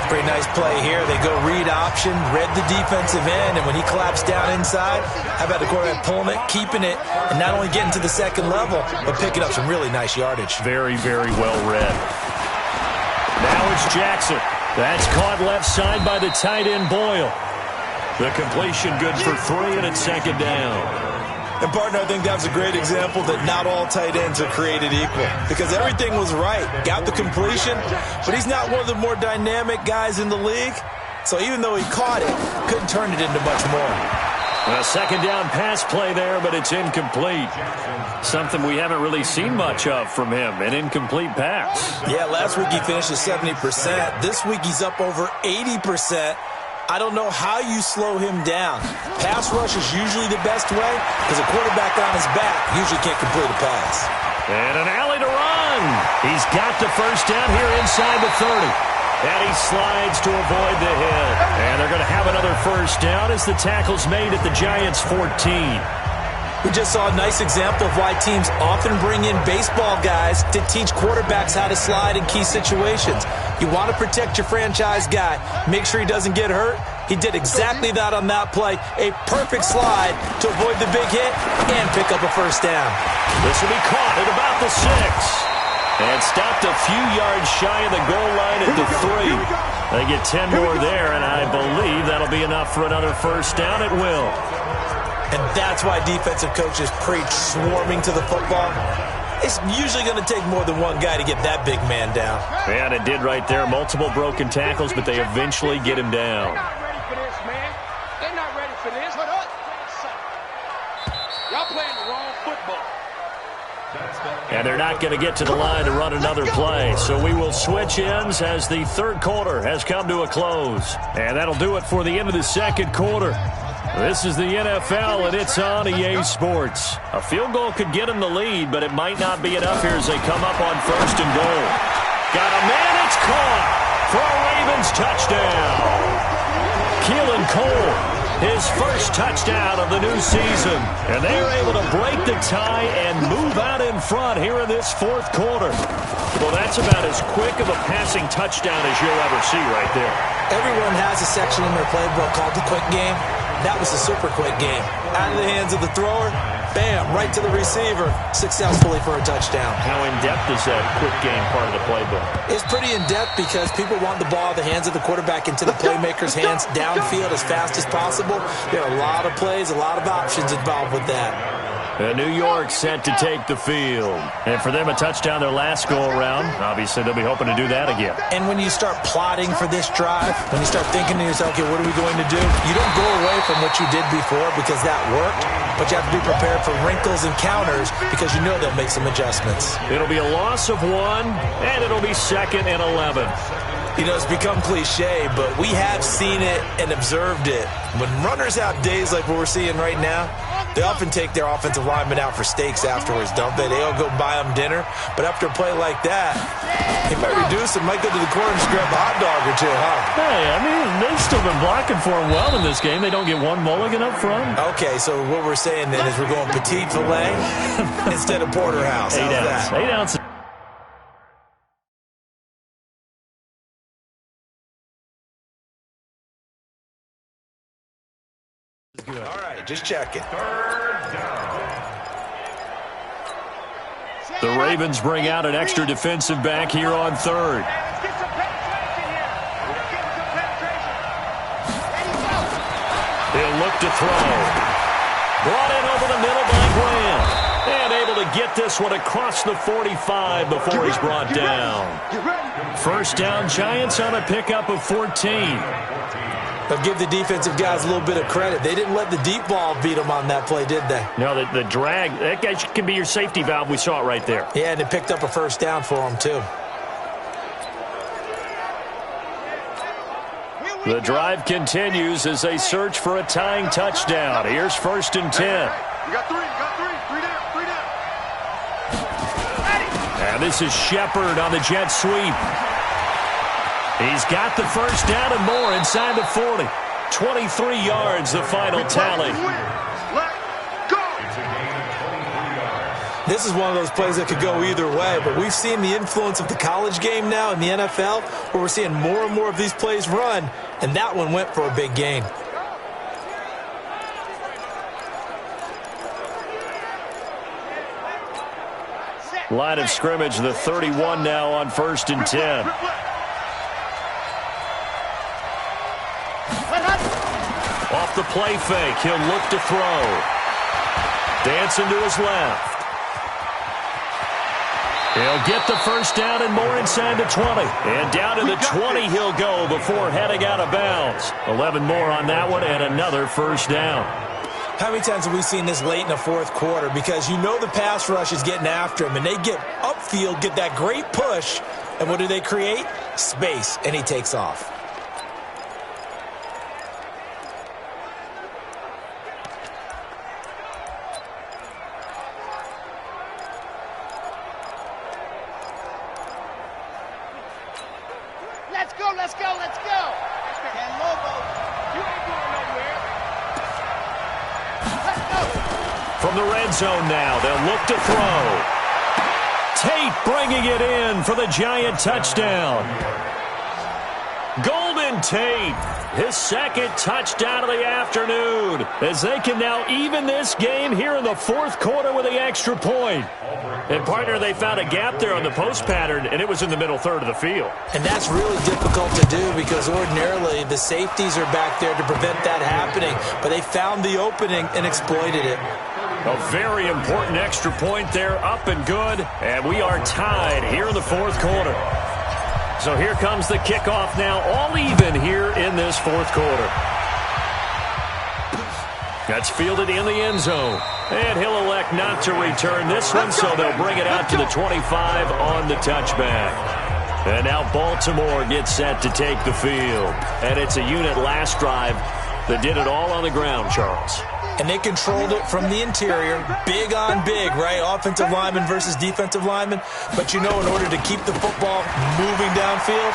Pretty nice play here. They go read option, read the defensive end, and when he collapsed down inside, how about the quarterback pulling it, keeping it, and not only getting to the second level, but picking up some really nice yardage. Very, very well read. Now it's Jackson. That's caught left side by the tight end Boyle. The completion good for 3, and it's second down. And, partner, I think that was a great example that not all tight ends are created equal. Because everything was right. Got the completion, but he's not one of the more dynamic guys in the league. So even though he caught it, couldn't turn it into much more. A second down pass play there, but it's incomplete. Something we haven't really seen much of from him, an incomplete pass. Yeah, last week he finished at 70%. This week he's up over 80%. I don't know how you slow him down. Pass rush is usually the best way because a quarterback on his back usually can't complete a pass. And an alley to run. He's got the first down here inside the 30. And he slides to avoid the hit. And they're going to have another first down as the tackle's made at the Giants' 14. We just saw a nice example of why teams often bring in baseball guys to teach quarterbacks how to slide in key situations. You want to protect your franchise guy. Make sure he doesn't get hurt. He did exactly that on that play. A perfect slide to avoid the big hit and pick up a first down. This will be caught at about the 6. And stopped a few yards shy of the goal line at the 3. They get 10 more there, and I believe that'll be enough for another first down. It will. And that's why defensive coaches preach swarming to the football. It's usually going to take more than one guy to get that big man down. And it did right there. Multiple broken tackles, but they eventually get him down. They're not ready for this, man. They're not ready for this. Y'all playing the wrong football. And they're not going to get to the line to run another play. So we will switch ends as the third quarter has come to a close. And that'll do it for the end of the second quarter. This is the NFL, and it's on EA Sports. A field goal could get them the lead, but it might not be enough here as they come up on 1st and goal. Got a man, it's caught for a Ravens touchdown. Keelan Cole, his first touchdown of the new season. And they are able to break the tie and move out in front here in this 4th quarter. Well, that's about as quick of a passing touchdown as you'll ever see right there. Everyone has a section in their playbook called the quick game. That was a super quick game. Out of the hands of the thrower, bam, right to the receiver, successfully for a touchdown. How in-depth is that quick game part of the playbook? It's pretty in-depth because people want the ball out of the hands of the quarterback into the playmaker's hands downfield as fast as possible. There are a lot of plays, a lot of options involved with that. And New York set to take the field. And for them, a touchdown their last go-around. Obviously, they'll be hoping to do that again. And when you start plotting for this drive, when you start thinking to yourself, okay, what are we going to do? You don't go away from what you did before because that worked, but you have to be prepared for wrinkles and counters because you know they'll make some adjustments. It'll be a loss of 1, and it'll be 2nd and 11. You know, it's become cliche, but we have seen it and observed it. When runners have days like what we're seeing right now, they often take their offensive linemen out for steaks afterwards, don't they? They all go buy them dinner. But after a play like that, he might reduce and might go to the corner and just grab a hot dog or two, huh? Hey, I mean, they've still been blocking for him well in this game. They don't get one mulligan up front. Okay, so what we're saying then is we're going petite filet instead of porterhouse. How's that? 8 ounces. All right, just checking. The Ravens bring out an extra defensive back here on third. Let's get some penetration here. Let's get some penetration. He'll look to throw. Brought in over the middle by Graham. And able to get this one across the 45 before he's brought down. First down, Giants on a pickup of 14. But give the defensive guys a little bit of credit. They didn't let the deep ball beat them on that play, did they? No, the drag, that guy can be your safety valve. We saw it right there. Yeah, and they picked up a first down for them, too. The drive continues as they search for a tying touchdown. Here's 1st and 10. You got three. Three down. And this is Shepard on the jet sweep. He's got the first down and more inside the 40. 23 yards, the final tally. This is one of those plays that could go either way, but we've seen the influence of the college game now in the NFL, where we're seeing more and more of these plays run, and that one went for a big gain. Line of scrimmage, the 31 now on 1st and 10. Off the play fake, he'll look to throw. Dancing to his left. He'll get the first down and more inside the 20. And down to the 20 he'll go before heading out of bounds. 11 more on that one and another first down. How many times have we seen this late in the fourth quarter? Because you know the pass rush is getting after him, and they get upfield, get that great push, and what do they create? Space, and he takes off. Let's go. Ken Lobo, you ain't going nowhere. Let's go. From the red zone now, they'll look to throw. Tate bringing it in for the Giant touchdown. Golden Tate, his second touchdown of the afternoon, as they can now even this game here in the fourth quarter with the extra point. And, partner, they found a gap there on the post pattern, and it was in the middle third of the field. And that's really difficult to do because ordinarily the safeties are back there to prevent that happening. But they found the opening and exploited it. A very important extra point there, up and good. And we are tied here in the fourth quarter. So here comes the kickoff now, all even here in this fourth quarter. That's fielded in the end zone. And he'll elect not to return this one, so they'll bring it out to the 25 on the touchback. And now Baltimore gets set to take the field. And it's a unit last drive that did it all on the ground, Charles. And they controlled it from the interior, big on big, right? Offensive lineman versus defensive lineman. But you know, in order to keep the football moving downfield,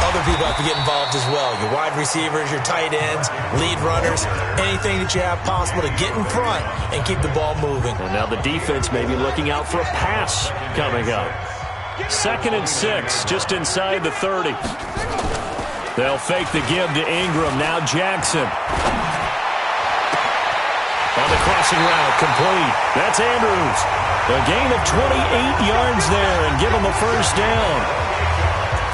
other people have to get involved as well. Your wide receivers, your tight ends, lead runners, anything that you have possible to get in front and keep the ball moving. And now the defense may be looking out for a pass coming up. 2nd and 6, just inside the 30. They'll fake the give to Ingram. Now Jackson. On the crossing route, complete. That's Andrews. A gain of 28 yards there and give him a first down.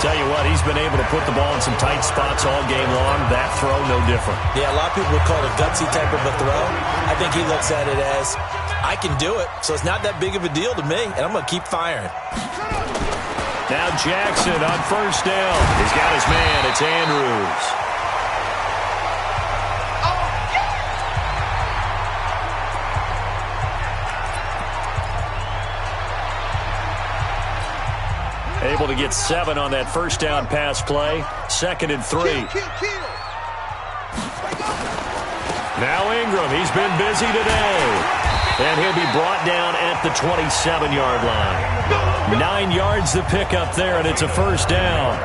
Tell you what, he's been able to put the ball in some tight spots all game long. That throw, no different. Yeah, a lot of people would call it a gutsy type of a throw. I think he looks at it as, I can do it, so it's not that big of a deal to me, and I'm going to keep firing. Now Jackson on first down. He's got his man. It's Andrews. Able to get 7 on that first down pass play. 2nd and 3. Now Ingram, he's been busy today. And he'll be brought down at the 27-yard line. 9 yards to pick up there, and it's a first down.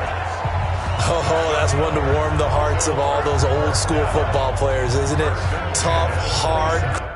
Oh, that's one to warm the hearts of all those old school football players, isn't it? Tough, hard.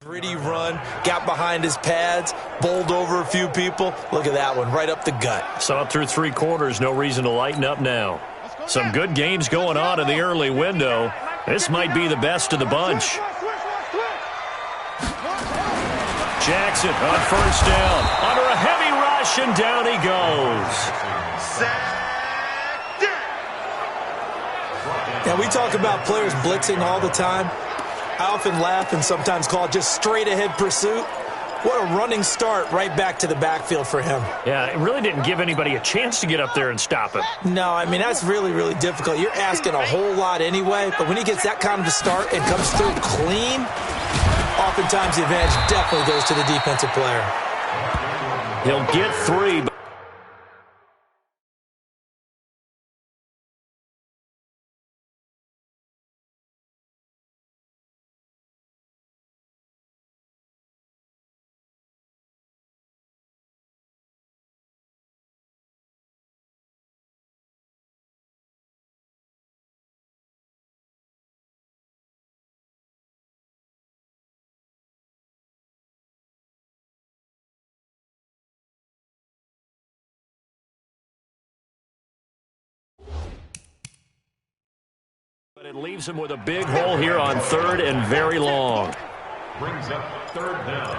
Gritty run, got behind his pads, bowled over a few people. Look at that one, right up the gut. Saw it through 3 quarters, no reason to lighten up now. Some good games going on in the early window. This might be the best of the bunch. Jackson on first down, under a heavy rush, and down he goes. Now, we talk about players blitzing all the time. I often laugh and sometimes call it just straight-ahead pursuit. What a running start right back to the backfield for him. Yeah, it really didn't give anybody a chance to get up there and stop him. No, I mean, that's really, really difficult. You're asking a whole lot anyway, but when he gets that kind of a start and comes through clean, oftentimes the advantage definitely goes to the defensive player. He'll get 3, but it leaves him with a big hole here on 3rd and very long. Brings up 3rd down.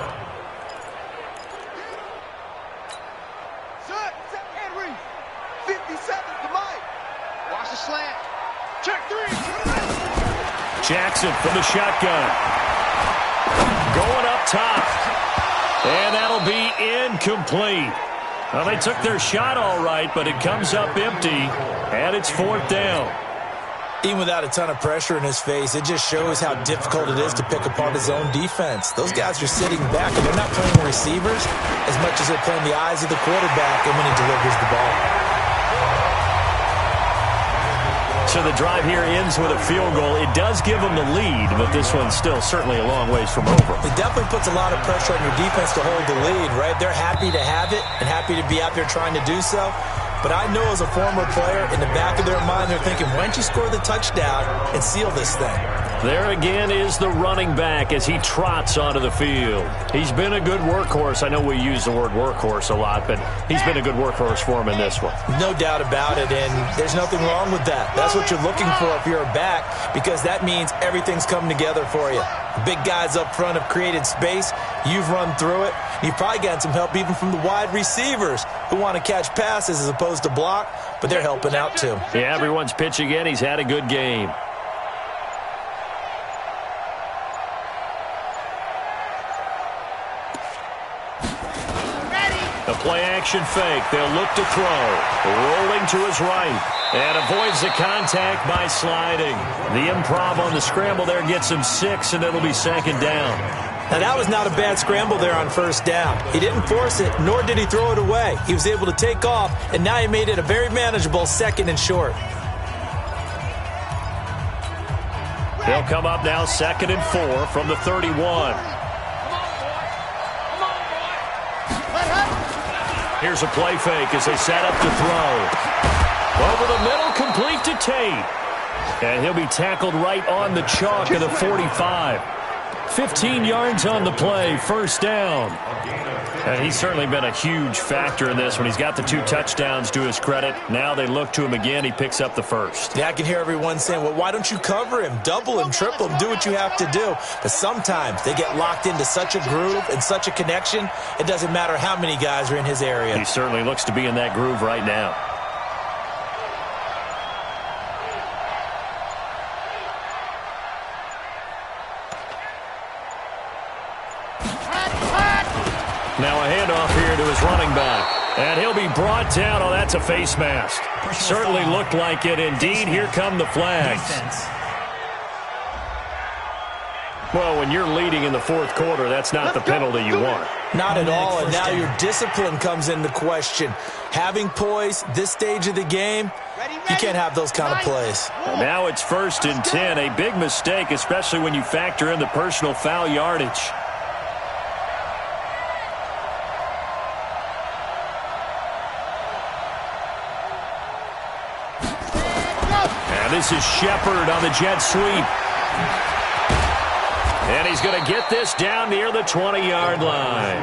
Set, Henry. 50 seconds to Mike. Watch the slant. Check 3. Jackson from the shotgun. Going up top. And that'll be incomplete. Well, they took their shot all right, but it comes up empty, and it's 4th down. Even without a ton of pressure in his face, it just shows how difficult it is to pick apart his own defense. Those guys are sitting back, and they're not playing receivers as much as they're playing the eyes of the quarterback and when he delivers the ball. So the drive here ends with a field goal. It does give them the lead, but this one's still certainly a long ways from over. It definitely puts a lot of pressure on your defense to hold the lead, right? They're happy to have it and happy to be out there trying to do so. But I know as a former player, in the back of their mind, they're thinking, why don't you score the touchdown and seal this thing? There again is the running back as he trots onto the field. He's been a good workhorse. I know we use the word workhorse a lot, but he's been a good workhorse for him in this one. No doubt about it, and there's nothing wrong with that. That's what you're looking for if you're a back, because that means everything's coming together for you. The big guys up front have created space. You've run through it. You've probably gotten some help even from the wide receivers who want to catch passes as opposed to block, but they're helping out too. Yeah, everyone's pitching in. He's had a good game. A play-action fake. They'll look to throw. Rolling to his right. And avoids the contact by sliding. The improv on the scramble there gets him 6, and it'll be 2nd down. Now, that was not a bad scramble there on 1st down. He didn't force it, nor did he throw it away. He was able to take off, and now he made it a very manageable 2nd and short. They'll come up now 2nd and 4 from the 31. Here's a play fake as they set up to throw. Over the middle, complete to Tate. And he'll be tackled right on the chalk of the 45. 15 yards on the play, 1st down. And he's certainly been a huge factor in this when he's got the 2 touchdowns to his credit. Now they look to him again. He picks up the 1st. Yeah, I can hear everyone saying, well, why don't you cover him, double him, triple him, do what you have to do. But sometimes they get locked into such a groove and such a connection, it doesn't matter how many guys are in his area. He certainly looks to be in that groove right now. Now a handoff here to his running back. And he'll be brought down. Oh, that's a face mask. Certainly looked like it. Indeed, here come the flags. Well, when you're leading in the fourth quarter, that's not the penalty you want. Not at all, and now your discipline comes into question. Having poise this stage of the game, you can't have those kind of plays. And now it's 1st and 10, a big mistake, especially when you factor in the personal foul yardage. And this is Shepard on the jet sweep. And he's going to get this down near the 20-yard line.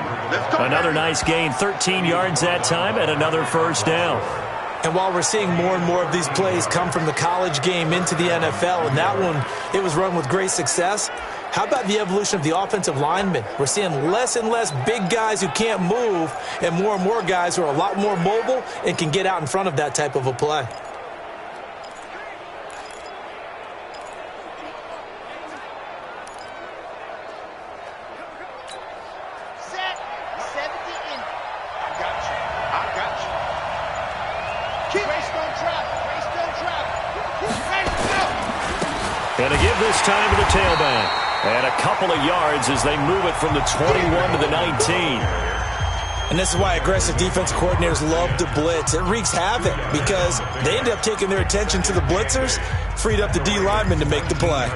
Another nice gain, 13 yards that time, and another first down. And while we're seeing more and more of these plays come from the college game into the NFL, and that one, it was run with great success, how about the evolution of the offensive linemen? We're seeing less and less big guys who can't move, and more guys who are a lot more mobile and can get out in front of that type of a play. And to give this time to the tailback. And a couple of yards as they move it from the 21 to the 19. And this is why aggressive defensive coordinators love to blitz. It wreaks havoc because they end up taking their attention to the blitzers, freed up the D linemen to make the play.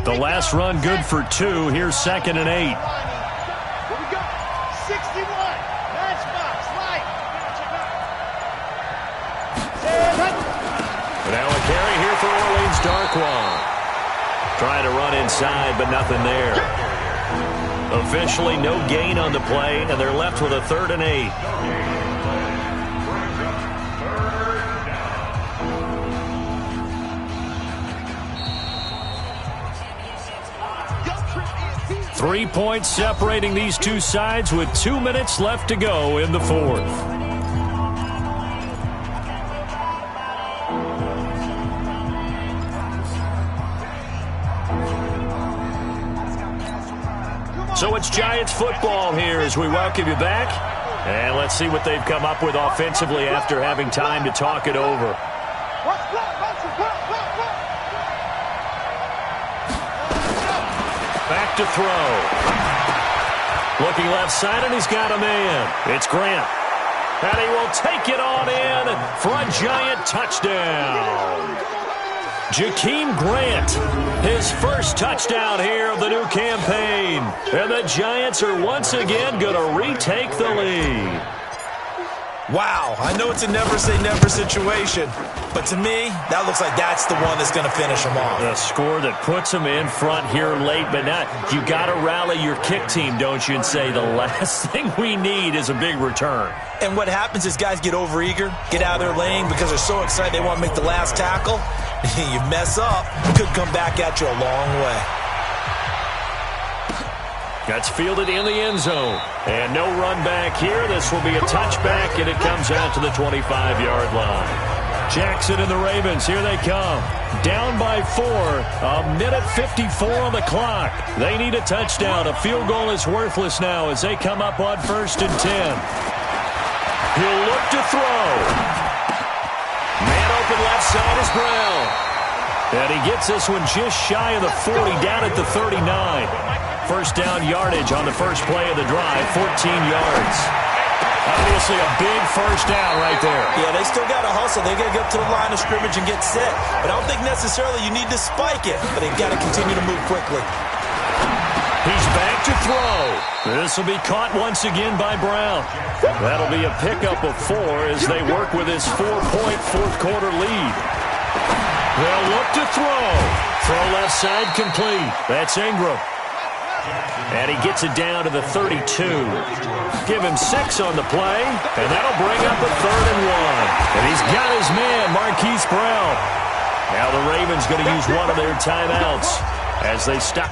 The last run good for 2. Here's 2nd and 8. Here we go. 61. Matchbox. Light. Now a carry here for Orleans Darkwa. Trying to run inside, but nothing there. Officially no gain on the play, and they're left with a 3rd and 8. Three points separating these two sides with 2 minutes left to go in the fourth. So it's Giants football here as we welcome you back. And let's see what they've come up with offensively after having time to talk it over. Back to throw. Looking left side, and he's got a man. It's Grant. And he will take it on in for a Giant touchdown. Jakeem Grant, his first touchdown here of the new campaign. And the Giants are once again going to retake the lead. Wow, I know it's a never-say-never situation, but to me, that looks like that's the one that's going to finish them off. The score that puts them in front here late, but not. You got to rally your kick team, don't you, and say the last thing we need is a big return. And what happens is guys get overeager, get out of their lane because they're so excited they want to make the last tackle. You mess up, it could come back at you a long way. That's fielded in the end zone. And no run back here. This will be a touchback, and it comes out to the 25-yard line. Jackson and the Ravens, here they come. Down by 4. A minute 54 on the clock. They need a touchdown. A field goal is worthless now as they come up on 1st and 10. He'll look to throw. Man open left side is Brown. And he gets this one just shy of the 40, down at the 39. First down yardage on the first play of the drive, 14 yards. Obviously a big first down right there. Yeah, they still got to hustle. They got to get up to the line of scrimmage and get set. But I don't think necessarily you need to spike it, but they've got to continue to move quickly. He's back to throw. This will be caught once again by Brown. That'll be a pickup of 4 as they work with his 4-point fourth quarter lead. They'll look to throw. Throw left side complete. That's Ingram. And he gets it down to the 32. Give him 6 on the play, and that'll bring up a 3rd and 1. And he's got his man, Marquise Brown. Now the Ravens going to use one of their timeouts as they stop.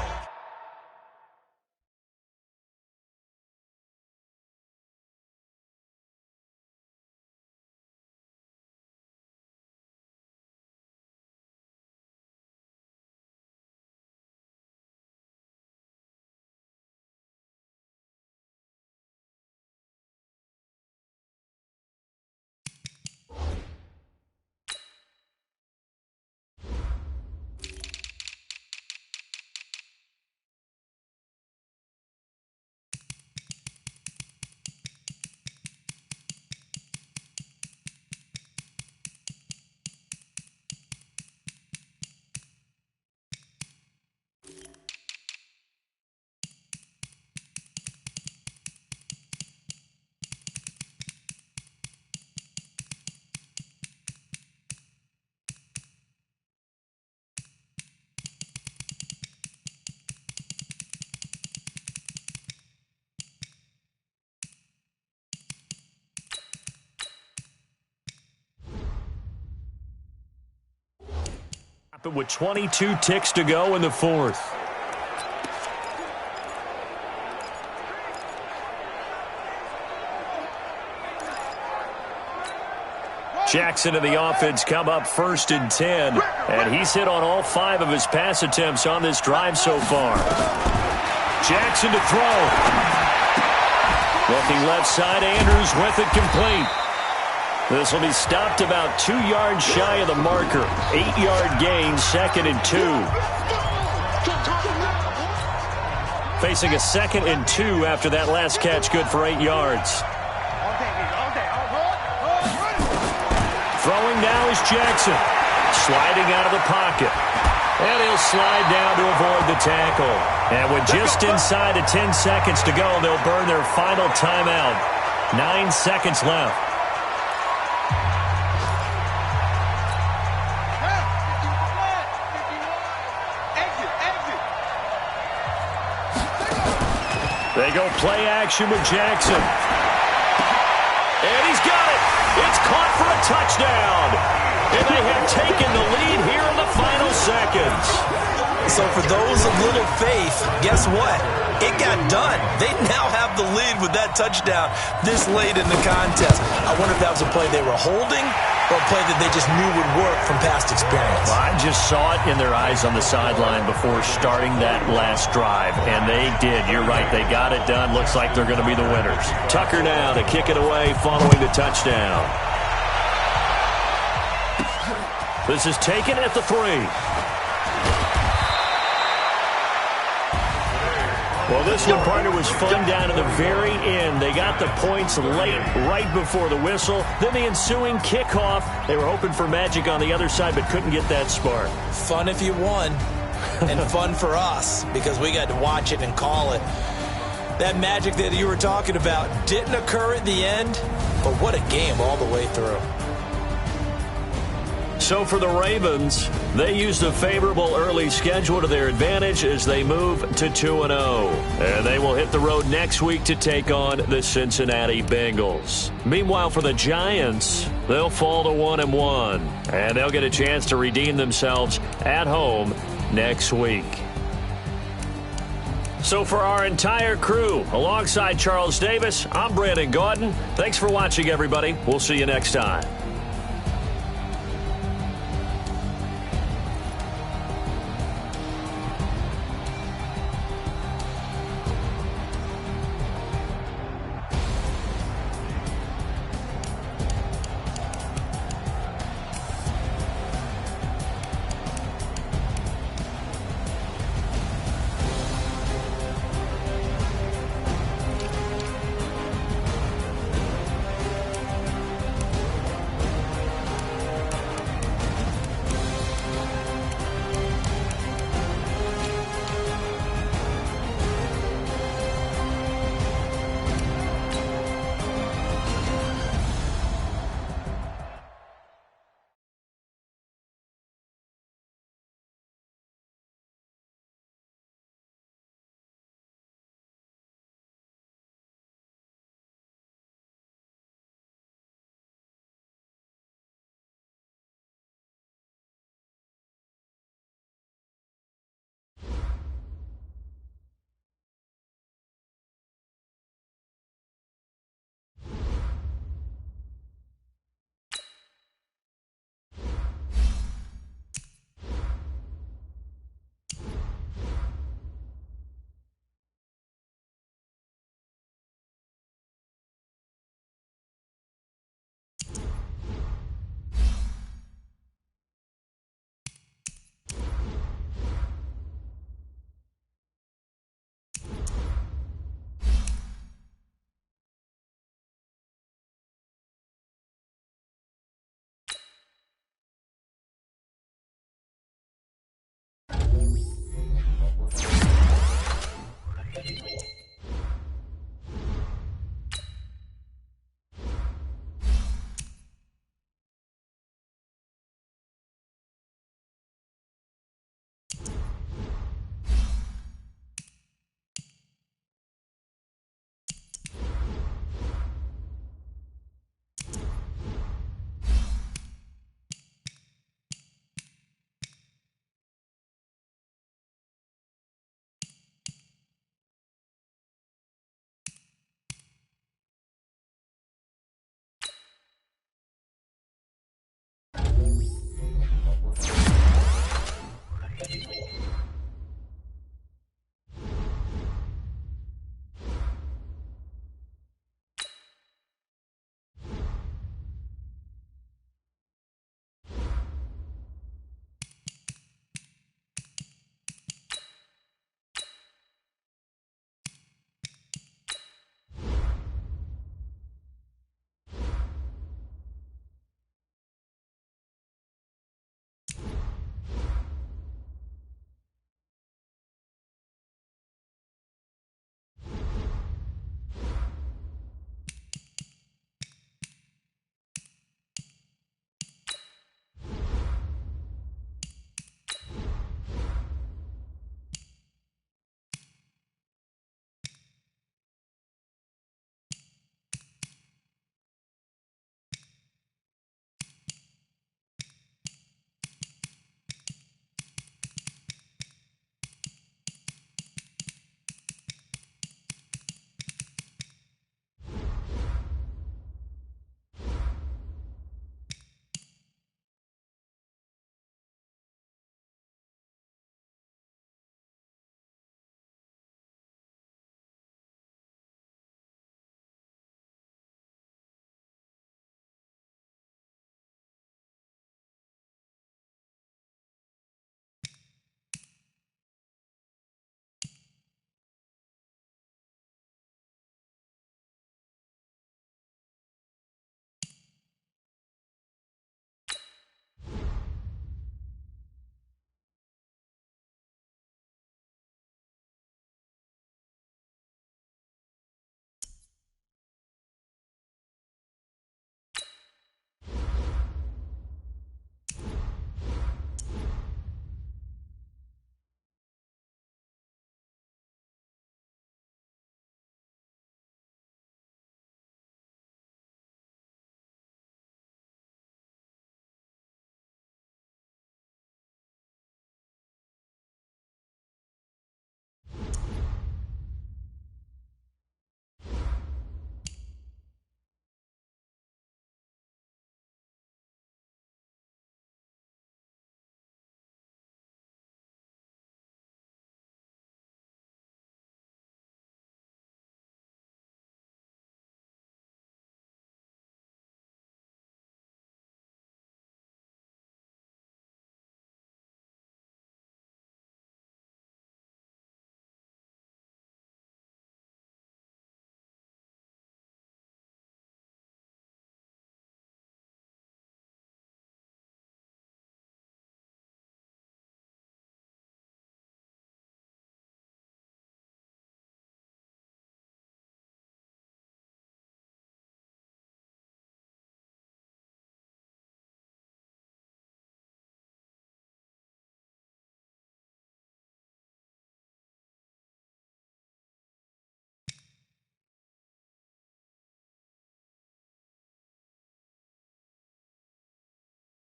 But with 22 ticks to go in the fourth. Jackson and the offense come up 1st and 10. And he's hit on all 5 of his pass attempts on this drive so far. Jackson to throw. Looking left side, Andrews with it complete. This will be stopped about 2 yards shy of the marker. 8-yard gain, 2nd and 2. Facing a 2nd and 2 after that last catch, good for 8 yards. Throwing now is Jackson. Sliding out of the pocket. And he'll slide down to avoid the tackle. And with just inside of 10 seconds to go, they'll burn their final timeout. 9 seconds left. They go play action with Jackson. And he's got it. It's caught for a touchdown. And they have taken the lead here in the final seconds. So for those of little faith, guess what? It got done. They now have the lead with that touchdown this late in the contest. I wonder if that was a play they were holding or a play that they just knew would work from past experience. Well, I just saw it in their eyes on the sideline before starting that last drive, and they did. You're right. They got it done. Looks like they're going to be the winners. Tucker now to kick it away following the touchdown. This is taken at the 3. Well, this one, partner, was fun down to the very end. They got the points late, right before the whistle. Then the ensuing kickoff. They were hoping for magic on the other side, but couldn't get that spark. Fun if you won, and fun for us, because we got to watch it and call it. That magic that you were talking about didn't occur at the end, but what a game all the way through. So for the Ravens, they used a favorable early schedule to their advantage as they move to 2-0. And they will hit the road next week to take on the Cincinnati Bengals. Meanwhile, for the Giants, they'll fall to 1-1. And they'll get a chance to redeem themselves at home next week. So for our entire crew, alongside Charles Davis, I'm Brandon Gaudin. Thanks for watching, everybody. We'll see you next time.